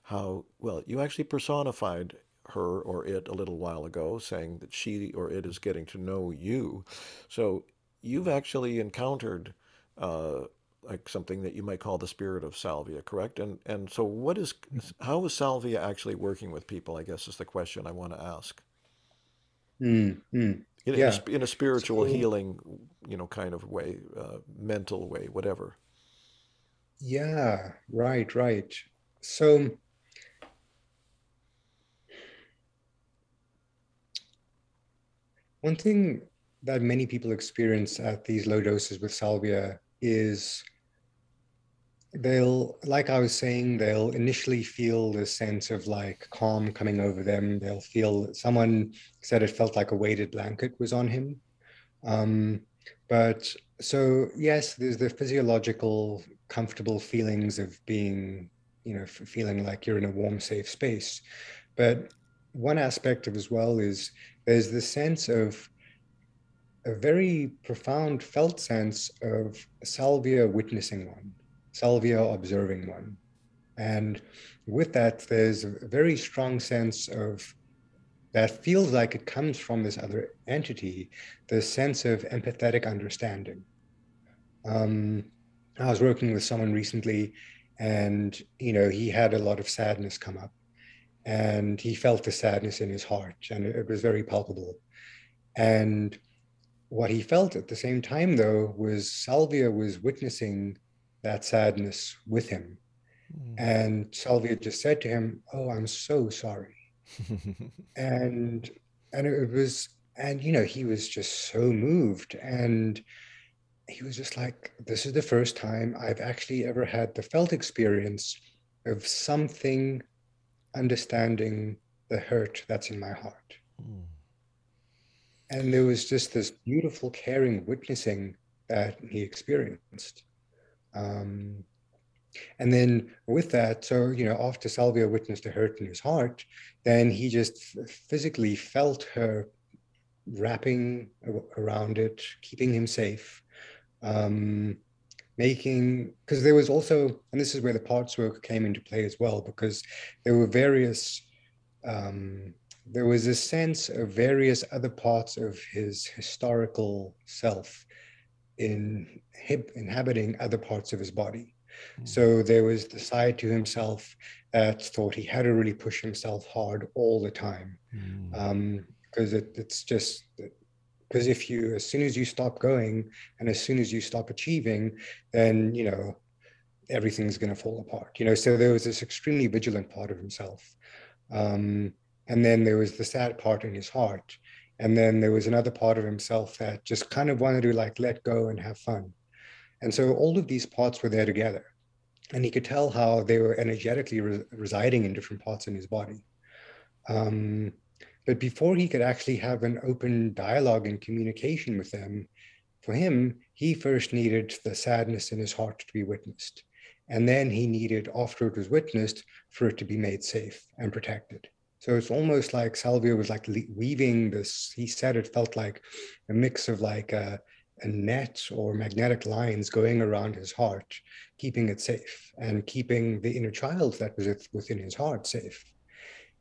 how, well, you actually personified her or it a little while ago, saying that she or it is getting to know you. So you've actually encountered like something that you might call the spirit of salvia, correct? And so how is salvia actually working with people, I guess is the question I want to ask. Mm, mm. Yeah. In a spiritual So, healing, kind of way, mental way, whatever. yeah, right, right. So, one thing that many people experience at these low doses with salvia is like I was saying, they'll initially feel this sense of like calm coming over them. They'll feel, someone said it felt like a weighted blanket was on him. Um, but so, yes, there's the physiological, comfortable feelings of being, feeling like you're in a warm, safe space. But one aspect of as well is there's the sense of a very profound felt sense of salvia witnessing one, salvia observing one. And with that, there's a very strong sense of that feels like it comes from this other entity, the sense of empathetic understanding. Um, I was working with someone recently, and he had a lot of sadness come up, and he felt the sadness in his heart, and it was very palpable. And what he felt at the same time, though, was Salvia was witnessing that sadness with him. And Salvia just said to him, "Oh, I'm so sorry." And it was, and he was just so moved. And he was just like, this is the first time I've actually ever had the felt experience of something understanding the hurt that's in my heart. And there was just this beautiful, caring witnessing that he experienced. Um, and then with that, so, after Salvia witnessed the hurt in his heart, then he just physically felt her wrapping around it, keeping him safe. Because there was also, and this is where the parts work came into play as well, because there were there was a sense of various other parts of his historical self inhabiting other parts of his body. So there was the side to himself that thought he had to really push himself hard all the time. Because it's just, because as soon as you stop going and as soon as you stop achieving, then, everything's going to fall apart. So there was this extremely vigilant part of himself. And then there was the sad part in his heart. And then there was another part of himself that just kind of wanted to like let go and have fun. And so all of these parts were there together. And he could tell how they were energetically residing in different parts in his body. But before he could actually have an open dialogue and communication with them, for him, he first needed the sadness in his heart to be witnessed. And then he needed, after it was witnessed, for it to be made safe and protected. So it's almost like Salvia was like weaving this, he said it felt like a mix of like a net or magnetic lines going around his heart, keeping it safe and keeping the inner child that was within his heart safe.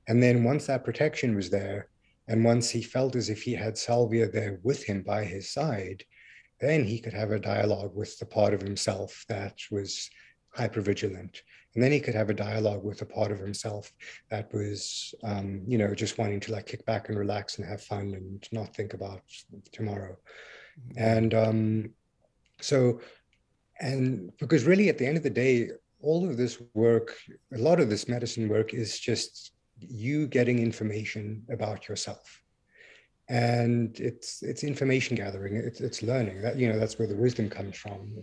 And then once that protection was there, and once he felt as if he had Salvia there with him by his side, then he could have a dialogue with the part of himself that was hypervigilant. And then he could have a dialogue with a part of himself that was, just wanting to like kick back and relax and have fun and not think about tomorrow. And and because really at the end of the day, all of this work, a lot of this medicine work is just you getting information about yourself. And it's information gathering, it's learning that, that's where the wisdom comes from.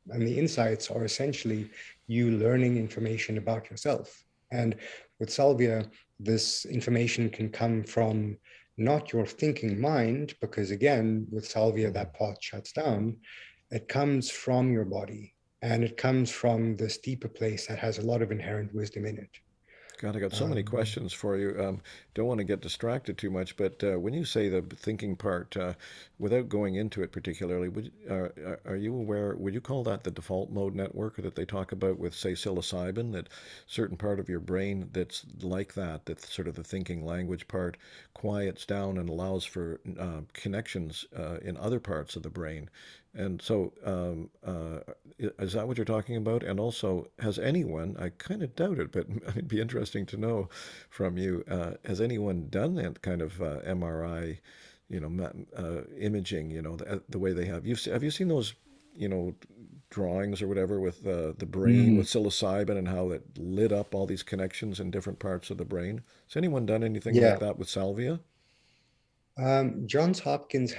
And the insights are essentially you learning information about yourself. And with Salvia, this information can come from not your thinking mind, because again, with Salvia, that part shuts down. It comes from your body, and it comes from this deeper place that has a lot of inherent wisdom in it. God, I got so many questions for you. Don't want to get distracted too much, but when you say the thinking part, without going into it particularly, are you aware, would you call that the default mode network that they talk about with, say, psilocybin, that certain part of your brain that's like that, that's sort of the thinking language part, quiets down and allows for connections in other parts of the brain? And so, is that what you're talking about? And also, has anyone, I kind of doubt it, but it'd be interesting to know from you, has anyone done that kind of MRI, imaging, the way they have? Have you seen those, drawings or whatever with the brain with psilocybin and how it lit up all these connections in different parts of the brain? Has anyone done anything like Yeah. that with salvia? Johns Hopkins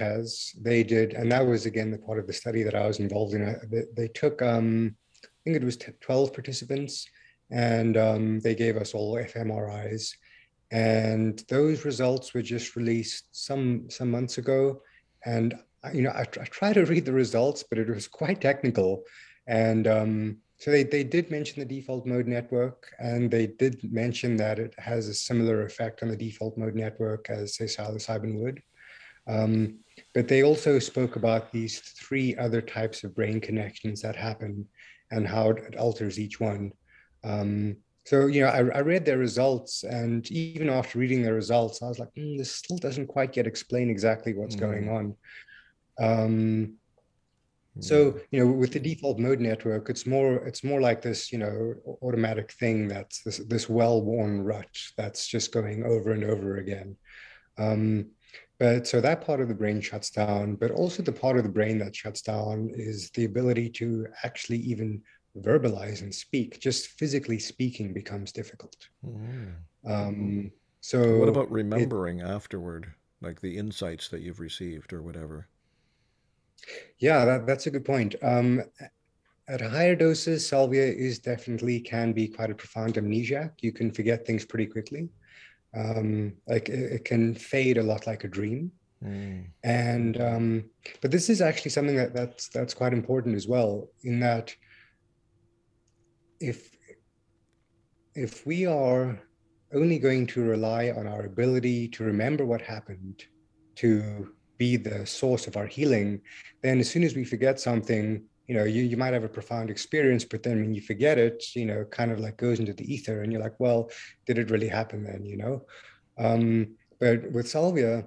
they did, and that was again the part of the study that I was involved in. They took, I think it was 12 participants, and they gave us all fMRIs, and those results were just released some months ago. And I tried to read the results, but it was quite technical, and so they did mention the default mode network, and they did mention that it has a similar effect on the default mode network as, say, psilocybin would. But they also spoke about these 3 other types of brain connections that happen and how it alters each one. So, you know, I read their results, and even after reading their results, I was like, this still doesn't quite yet explain exactly what's going on. Yeah. So, you know, with the default mode network, it's more like this, you know, automatic thing that's this well-worn rut that's just going over and over again. Um, but so that part of the brain shuts down, but also the part of the brain that shuts down is the ability to actually even verbalize and speak. Just physically speaking becomes difficult. Mm. Um, What so about remembering afterward, like the insights that you've received or whatever? yeah, that's a good point. At higher doses, salvia is definitely can be quite a profound amnesiac. You can forget things pretty quickly. Like it can fade a lot like a dream. Mm. And but this is actually something that's quite important as well, in that if if we are only going to rely on our ability to remember what happened to be the source of our healing, then as soon as we forget something, you know, you might have a profound experience, but then when you forget it, you know, kind of like goes into the ether, and you're like, well, did it really happen then, you know? But with salvia,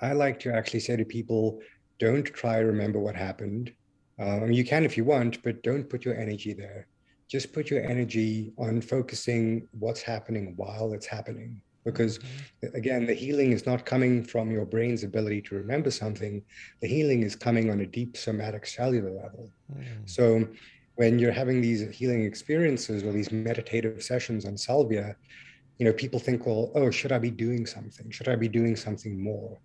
I like to actually say to people, don't try to remember what happened. I mean, you can if you want, but don't put your energy there. Just put your energy on focusing what's happening while it's happening. Because Hmm. again, the healing is not coming from your brain's ability to remember something. The healing is coming on a deep somatic cellular level. Mm. So when you're having these healing experiences or these meditative sessions on salvia, you know, people think, well, oh, should I be doing something? Should I be doing something more?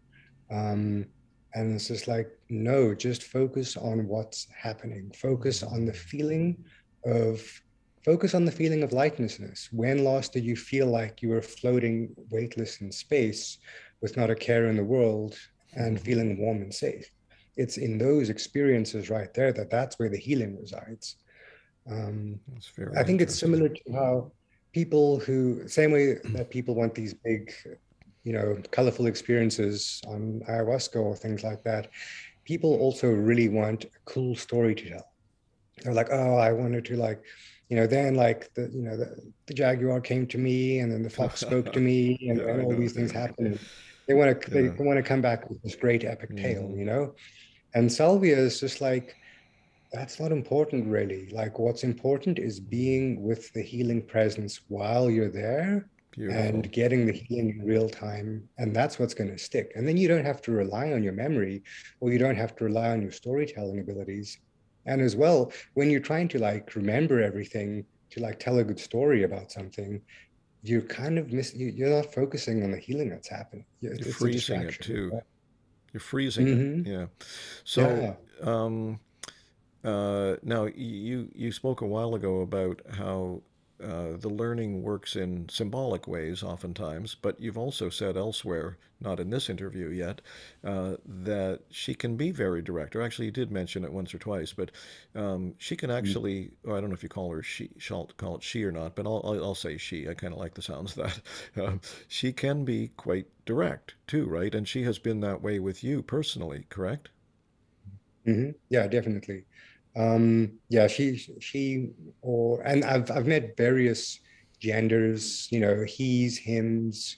Um, and it's just like, no, just focus on what's happening. Of Focus on the feeling of lightlessness. When last did you feel like you were floating weightless in space with not a care in the world and feeling warm and safe? It's in those experiences right there that's where the healing resides. Um, That's very I think it's interesting. similar to how same way that people want these big, you know, colorful experiences on ayahuasca or things like that, people also really want a cool story to tell. They're like, oh, I wanted to like, you know, then like the jaguar came to me, and then the fox spoke to me, and Yeah, then I all know. these things Yeah. happen. And they Yeah. want to come back with this great epic tale, Hmm. you know. And salvia is just like, that's not important really. Like what's important is being with the healing presence while you're there Beautiful. and getting the healing in real time. And that's what's going to stick. And then you don't have to rely on your memory, or you don't have to rely on your storytelling abilities. And as well, when you're trying to like remember everything to like tell a good story about something, you're kind of you're not focusing on the healing that's happening. You're It's a freezing it distraction. too. You're freezing it. Mm-hmm. Yeah. So, Yeah. um, now you spoke a while ago about how the learning works in symbolic ways oftentimes, but you've also said elsewhere, not in this interview yet, that she can be very direct. Or actually, you did mention it once or twice, but she can actually. Oh, I don't know if you call her she, shall call it she or not, but I'll say she. I kind of like the sounds of that. She can be quite direct too, right? And she has been that way with you personally, correct? Yeah, definitely. Yeah, and I've met various genders, you know, he's, hims,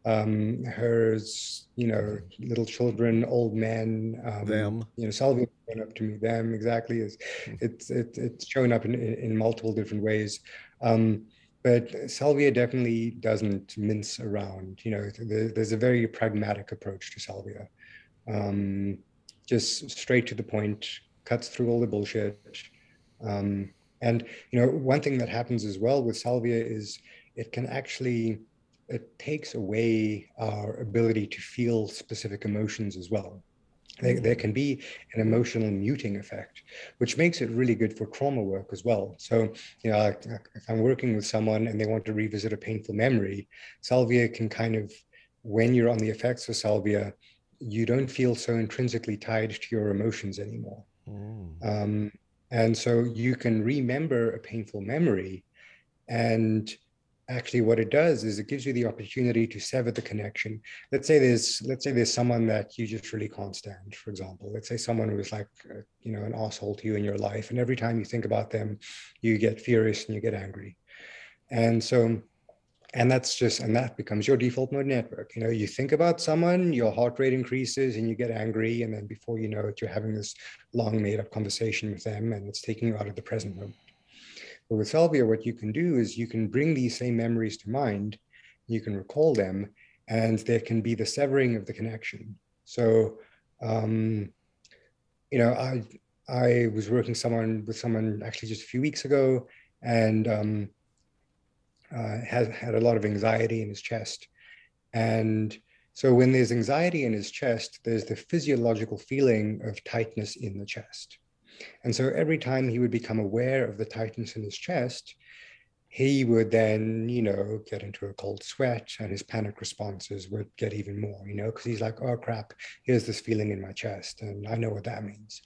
hers, you know, little children, old men, Them. you know, Salvia shown up to me, them exactly is it's shown up in multiple different ways. Um, but Salvia definitely doesn't mince around, you know, there's a very pragmatic approach to Salvia. Um, just straight to the point, cuts through all the bullshit. Um, and you know, one thing that happens as well with salvia is it can actually it takes away our ability to feel specific emotions as well. There Mm. can be an emotional muting effect, which makes it really good for trauma work as well. So, you know, if I'm working with someone and they want to revisit a painful memory, salvia can kind of, when you're on the effects of salvia, you don't feel so intrinsically tied to your emotions anymore. Mm. Um, and so you can remember a painful memory, and actually what it does is it gives you the opportunity to sever the connection. Let's say there's someone that you just really can't stand, for example. Let's say someone who was like you know, an asshole to you in your life, and every time you think about them, you get furious and you get angry. And so, and that becomes your default mode network. You know, you think about someone, your heart rate increases and you get angry. And then before you know it, you're having this long made up conversation with them and it's taking you out of the present moment. But with Salvia, what you can do is you can bring these same memories to mind, you can recall them, and there can be the severing of the connection. So, um, you know, I was working with someone actually just a few weeks ago, and had a lot of anxiety in his chest. And so when there's anxiety in his chest, there's the physiological feeling of tightness in the chest. And so every time he would become aware of the tightness in his chest, he would then, you know, get into a cold sweat and his panic responses would get even more, you know, because he's like, oh crap, here's this feeling in my chest. And I know what that means.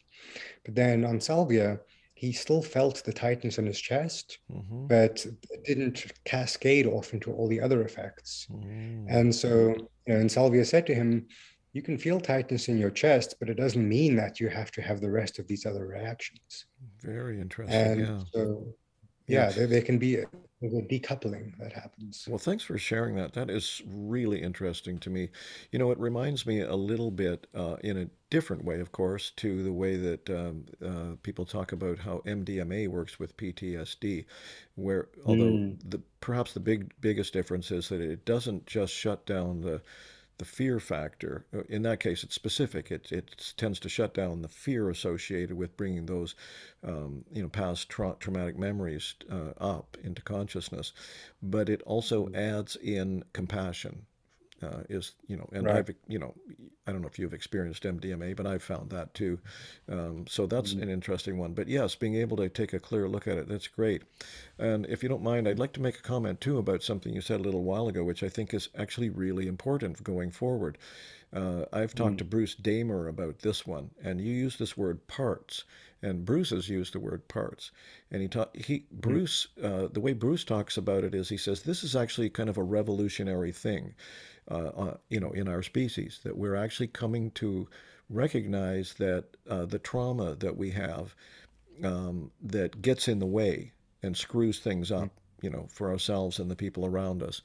But then on Salvia, he still felt the tightness in his chest, Mm-hmm. but it didn't cascade off into all the other effects. Mm. And so, you know, and Salvia said to him, you can feel tightness in your chest, but it doesn't mean that you have to have the rest of these other reactions. Very interesting. And Yeah. so, Yeah. yeah, there can be a decoupling that happens. Well, thanks for sharing that. That is really interesting to me. You know, it reminds me a little bit, in a different way, of course, to the way that people talk about how MDMA works with PTSD, where although Mm, perhaps the biggest difference is that it doesn't just shut down the fear factor. In that case, it's specific. It tends to shut down the fear associated with bringing those, past traumatic memories up into consciousness. But it also adds in compassion. And right. I don't know if you've experienced MDMA, but I've found that too. So that's Mm, an interesting one. But yes, being able to take a clear look at it, that's great. And if you don't mind, I'd like to make a comment too about something you said a little while ago, which I think is actually really important going forward. I've talked to mm, Bruce Damer about this one, and you use this word parts, and Bruce has used the word parts. And mm, the way Bruce talks about it is he says this is actually kind of a revolutionary thing, in our species, that we're actually coming to recognize that the trauma that we have, that gets in the way and screws things mm, up, for ourselves and the people around us,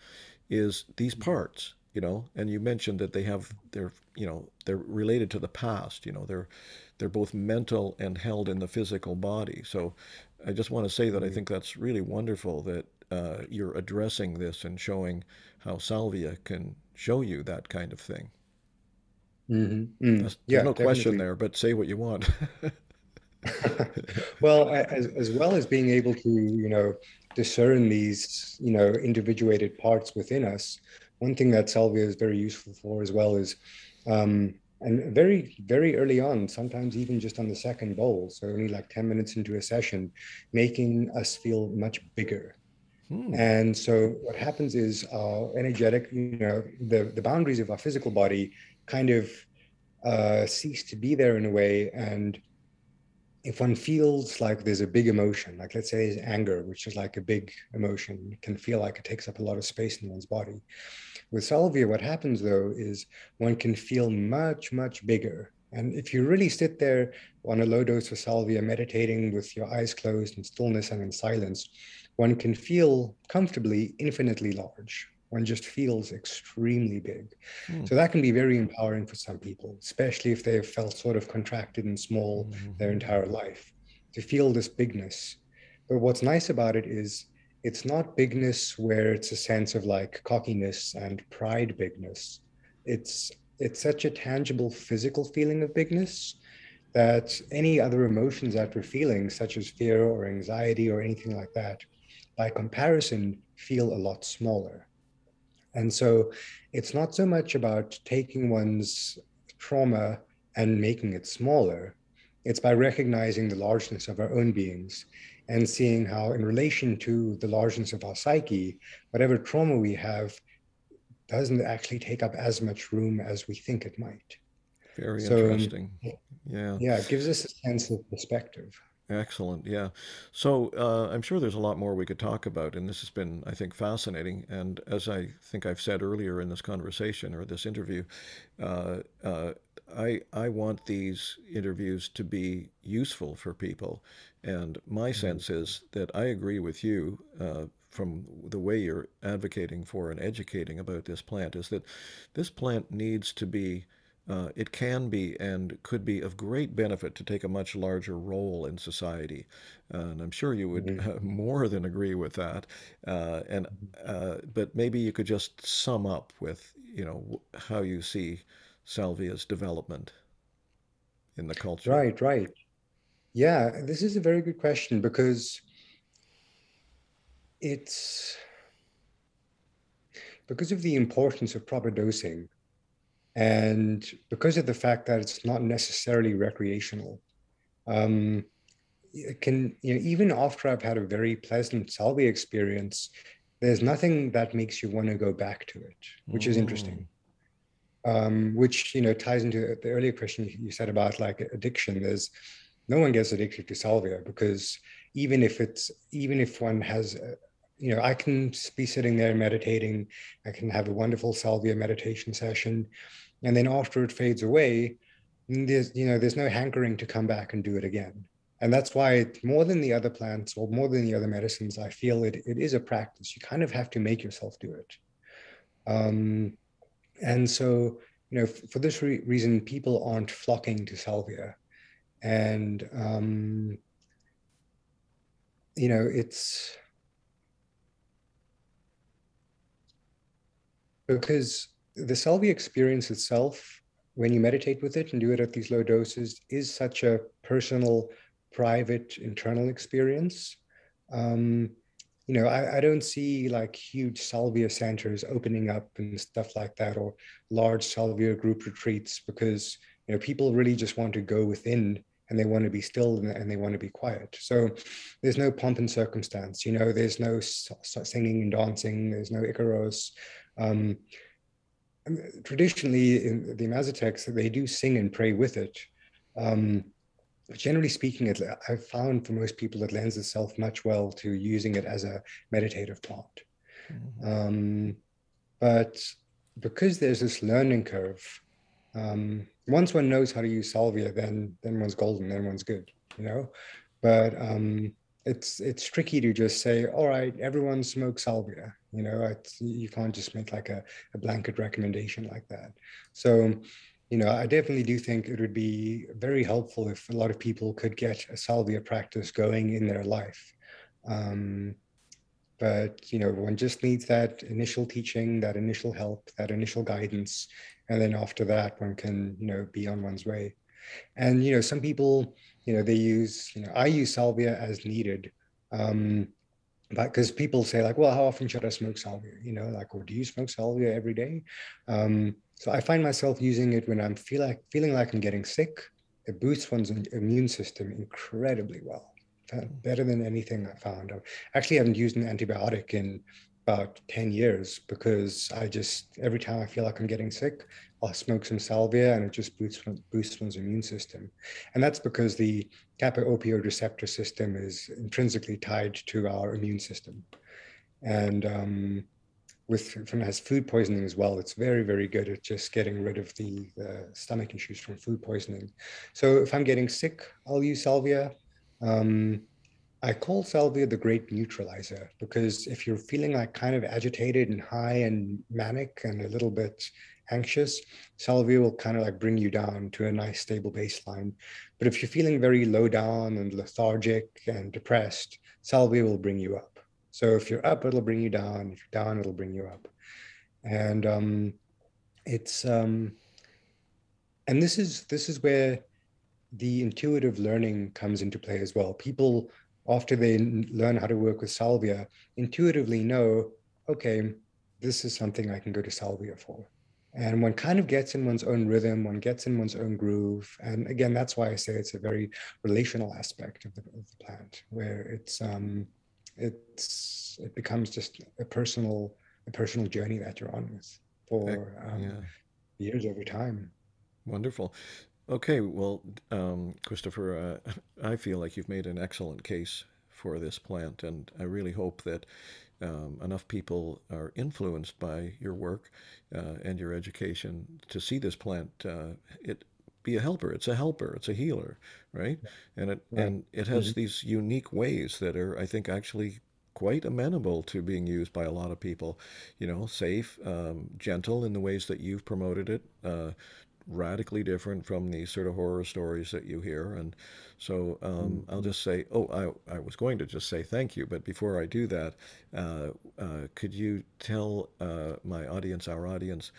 is these mm, parts, and you mentioned that they're related to the past, they're both mental and held in the physical body. So I just want to say that I mm, think that's really wonderful that you're addressing this and showing how salvia can show you that kind of thing. mm, mm. There's Yeah, no question definitely. there, but say what you want. Well, as well as being able to, you know, discern these, you know, individuated parts within us, one thing that Salvia is very useful for as well is, and very, very early on, sometimes even just on the second bowl, so only like 10 minutes into a session, making us feel much bigger. Hmm. And so what happens is our energetic, you know, the boundaries of our physical body kind of cease to be there in a way. And if one feels like there's a big emotion, like let's say there's anger, which is like a big emotion, it can feel like it takes up a lot of space in one's body. With salvia, what happens though is one can feel much, much bigger. And if you really sit there on a low dose of salvia, meditating with your eyes closed in stillness and in silence, one can feel comfortably infinitely large. One just feels extremely big. Hmm. So that can be very empowering for some people, especially if they've felt sort of contracted and small their Hmm. entire life, to feel this bigness. But what's nice about it is it's not bigness where it's a sense of like cockiness and pride bigness. It's it's such a tangible physical feeling of bigness that any other emotions that we're feeling, such as fear or anxiety or anything like that, by comparison, feel a lot smaller. And so it's not so much about taking one's trauma and making it smaller. It's by recognizing the largeness of our own beings and seeing how, in relation to the largeness of our psyche, whatever trauma we have doesn't actually take up as much room as we think it might. Very So, interesting. Yeah. yeah, it gives us a sense of perspective. Excellent. Yeah. So I'm sure there's a lot more we could talk about, and this has been, I think, fascinating. And as I think I've said earlier in this conversation or this interview, uh, uh, I want these interviews to be useful for people. And my sense is that I agree with you from the way you're advocating for and educating about this plant is that this plant needs to be, it can be and could be of great benefit to take a much larger role in society. And I'm sure you would Mhm. more than agree with that. And but maybe you could just sum up with, how you see salvia's development in the culture. Right, right. Yeah, this is a very good question because it's because of the importance of proper dosing and because of the fact that it's not necessarily recreational. Um, it can, even after I've had a very pleasant salvia experience, there's nothing that makes you want to go back to it, which is Mm. interesting. Which ties into the earlier question you said about like addiction. There's no one gets addicted to salvia because even if one has I can be sitting there meditating, I can have a wonderful salvia meditation session, and then after it fades away, there's no hankering to come back and do it again. And that's why more than the other plants or more than the other medicines, I feel it is a practice. You kind of have to make yourself do it. um, and so, for this reason, people aren't flocking to salvia. And, it's because the salvia experience itself, when you meditate with it and do it at these low doses, is such a personal, private, internal experience. Um, I don't see like huge salvia centers opening up and stuff like that, or large salvia group retreats, because people really just want to go within and they want to be still and they want to be quiet. So there's no pomp and circumstance. There's no singing and dancing. There's no Icaros. Um, Traditionally, in the Mazateks, they do sing and pray with it. Um, but generally speaking, I've found for most people it lends itself much well to using it as a meditative plant. Mhm. Um, but because there's this learning curve, once one knows how to use salvia, then one's golden, then one's good, you know. But it's tricky to just say, all right, everyone smoke salvia. You can't just make like a blanket recommendation like that. So, I definitely do think it would be very helpful if a lot of people could get a salvia practice going in their life. Um, but one just needs that initial teaching, that initial help, that initial guidance, and then after that one can be on one's way. And some people, they use, I use salvia as needed. But because people say like, well, how often should I smoke salvia, like, or do you smoke salvia every day? So I find myself using it when I'm feeling like I'm getting sick. It boosts one's immune system incredibly well, better than anything I found. I actually haven't used an antibiotic in about 10 years because I just, every time I feel like I'm getting sick, I'll smoke some salvia and it just boosts one's immune system. And that's because the kappa opioid receptor system is intrinsically tied to our immune system. And from has food poisoning as well, it's very, very good at just getting rid of the stomach issues from food poisoning. So if I'm getting sick, I'll use salvia. Um, I call salvia the great neutralizer because if you're feeling like kind of agitated and high and manic and a little bit anxious, salvia will kind of like bring you down to a nice stable baseline. But if you're feeling very low down and lethargic and depressed, salvia will bring you up. So if you're up, it'll bring you down. If you're down, it'll bring you up. And it's and this is where the intuitive learning comes into play as well. People, after they learn how to work with salvia, intuitively know, okay, this is something I can go to salvia for. And one kind of gets in one's own rhythm, one gets in one's own groove. And again, that's why I say it's a very relational aspect of the plant, where it becomes just a personal journey that you're on with for Yeah, years over time. wonderful. Okay, well, Christopher, I feel like you've made an excellent case for this plant, and I really hope that enough people are influenced by your work and your education to see this plant it be a helper. It's a helper. It's a healer, right? And it Right. and it has Mhm. these unique ways that are, I think, actually quite amenable to being used by a lot of people. Safe, gentle in the ways that you've promoted it, radically different from the sort of horror stories that you hear. And so I'll Mhm. just say, oh, I was going to just say thank you, but before I do that, could you tell my audience, our audience,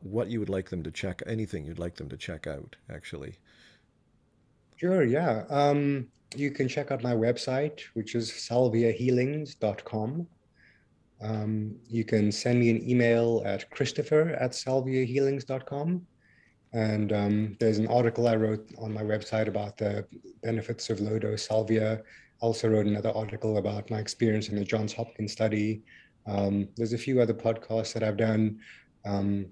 what you would like them to check, anything you'd like them to check out, actually? Sure, yeah. You can check out my website, which is salviahealings.com. You can send me an email at christopher@salviahealings.com. And there's an article I wrote on my website about the benefits of low-dose salvia. I also wrote another article about my experience in the Johns Hopkins study. There's a few other podcasts that I've done. Um,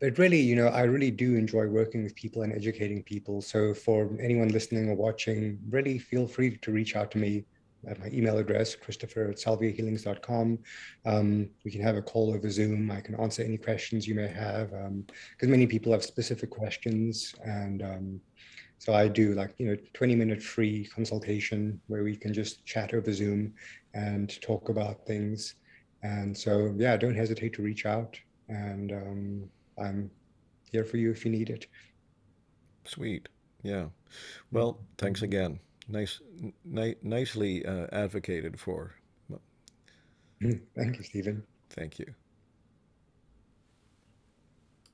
but really, I really do enjoy working with people and educating people. So for anyone listening or watching, really feel free to reach out to me at my email address, christopher@salviahealings.com. We can have a call over Zoom. I can answer any questions you may have, because many people have specific questions. And so I do, like, 20-minute free consultation where we can just chat over Zoom and talk about things. And so, yeah, don't hesitate to reach out. And I'm here for you if you need it. Sweet. Yeah. Well, thanks again. Nicely advocated for. Thank you, Stephen. Thank you.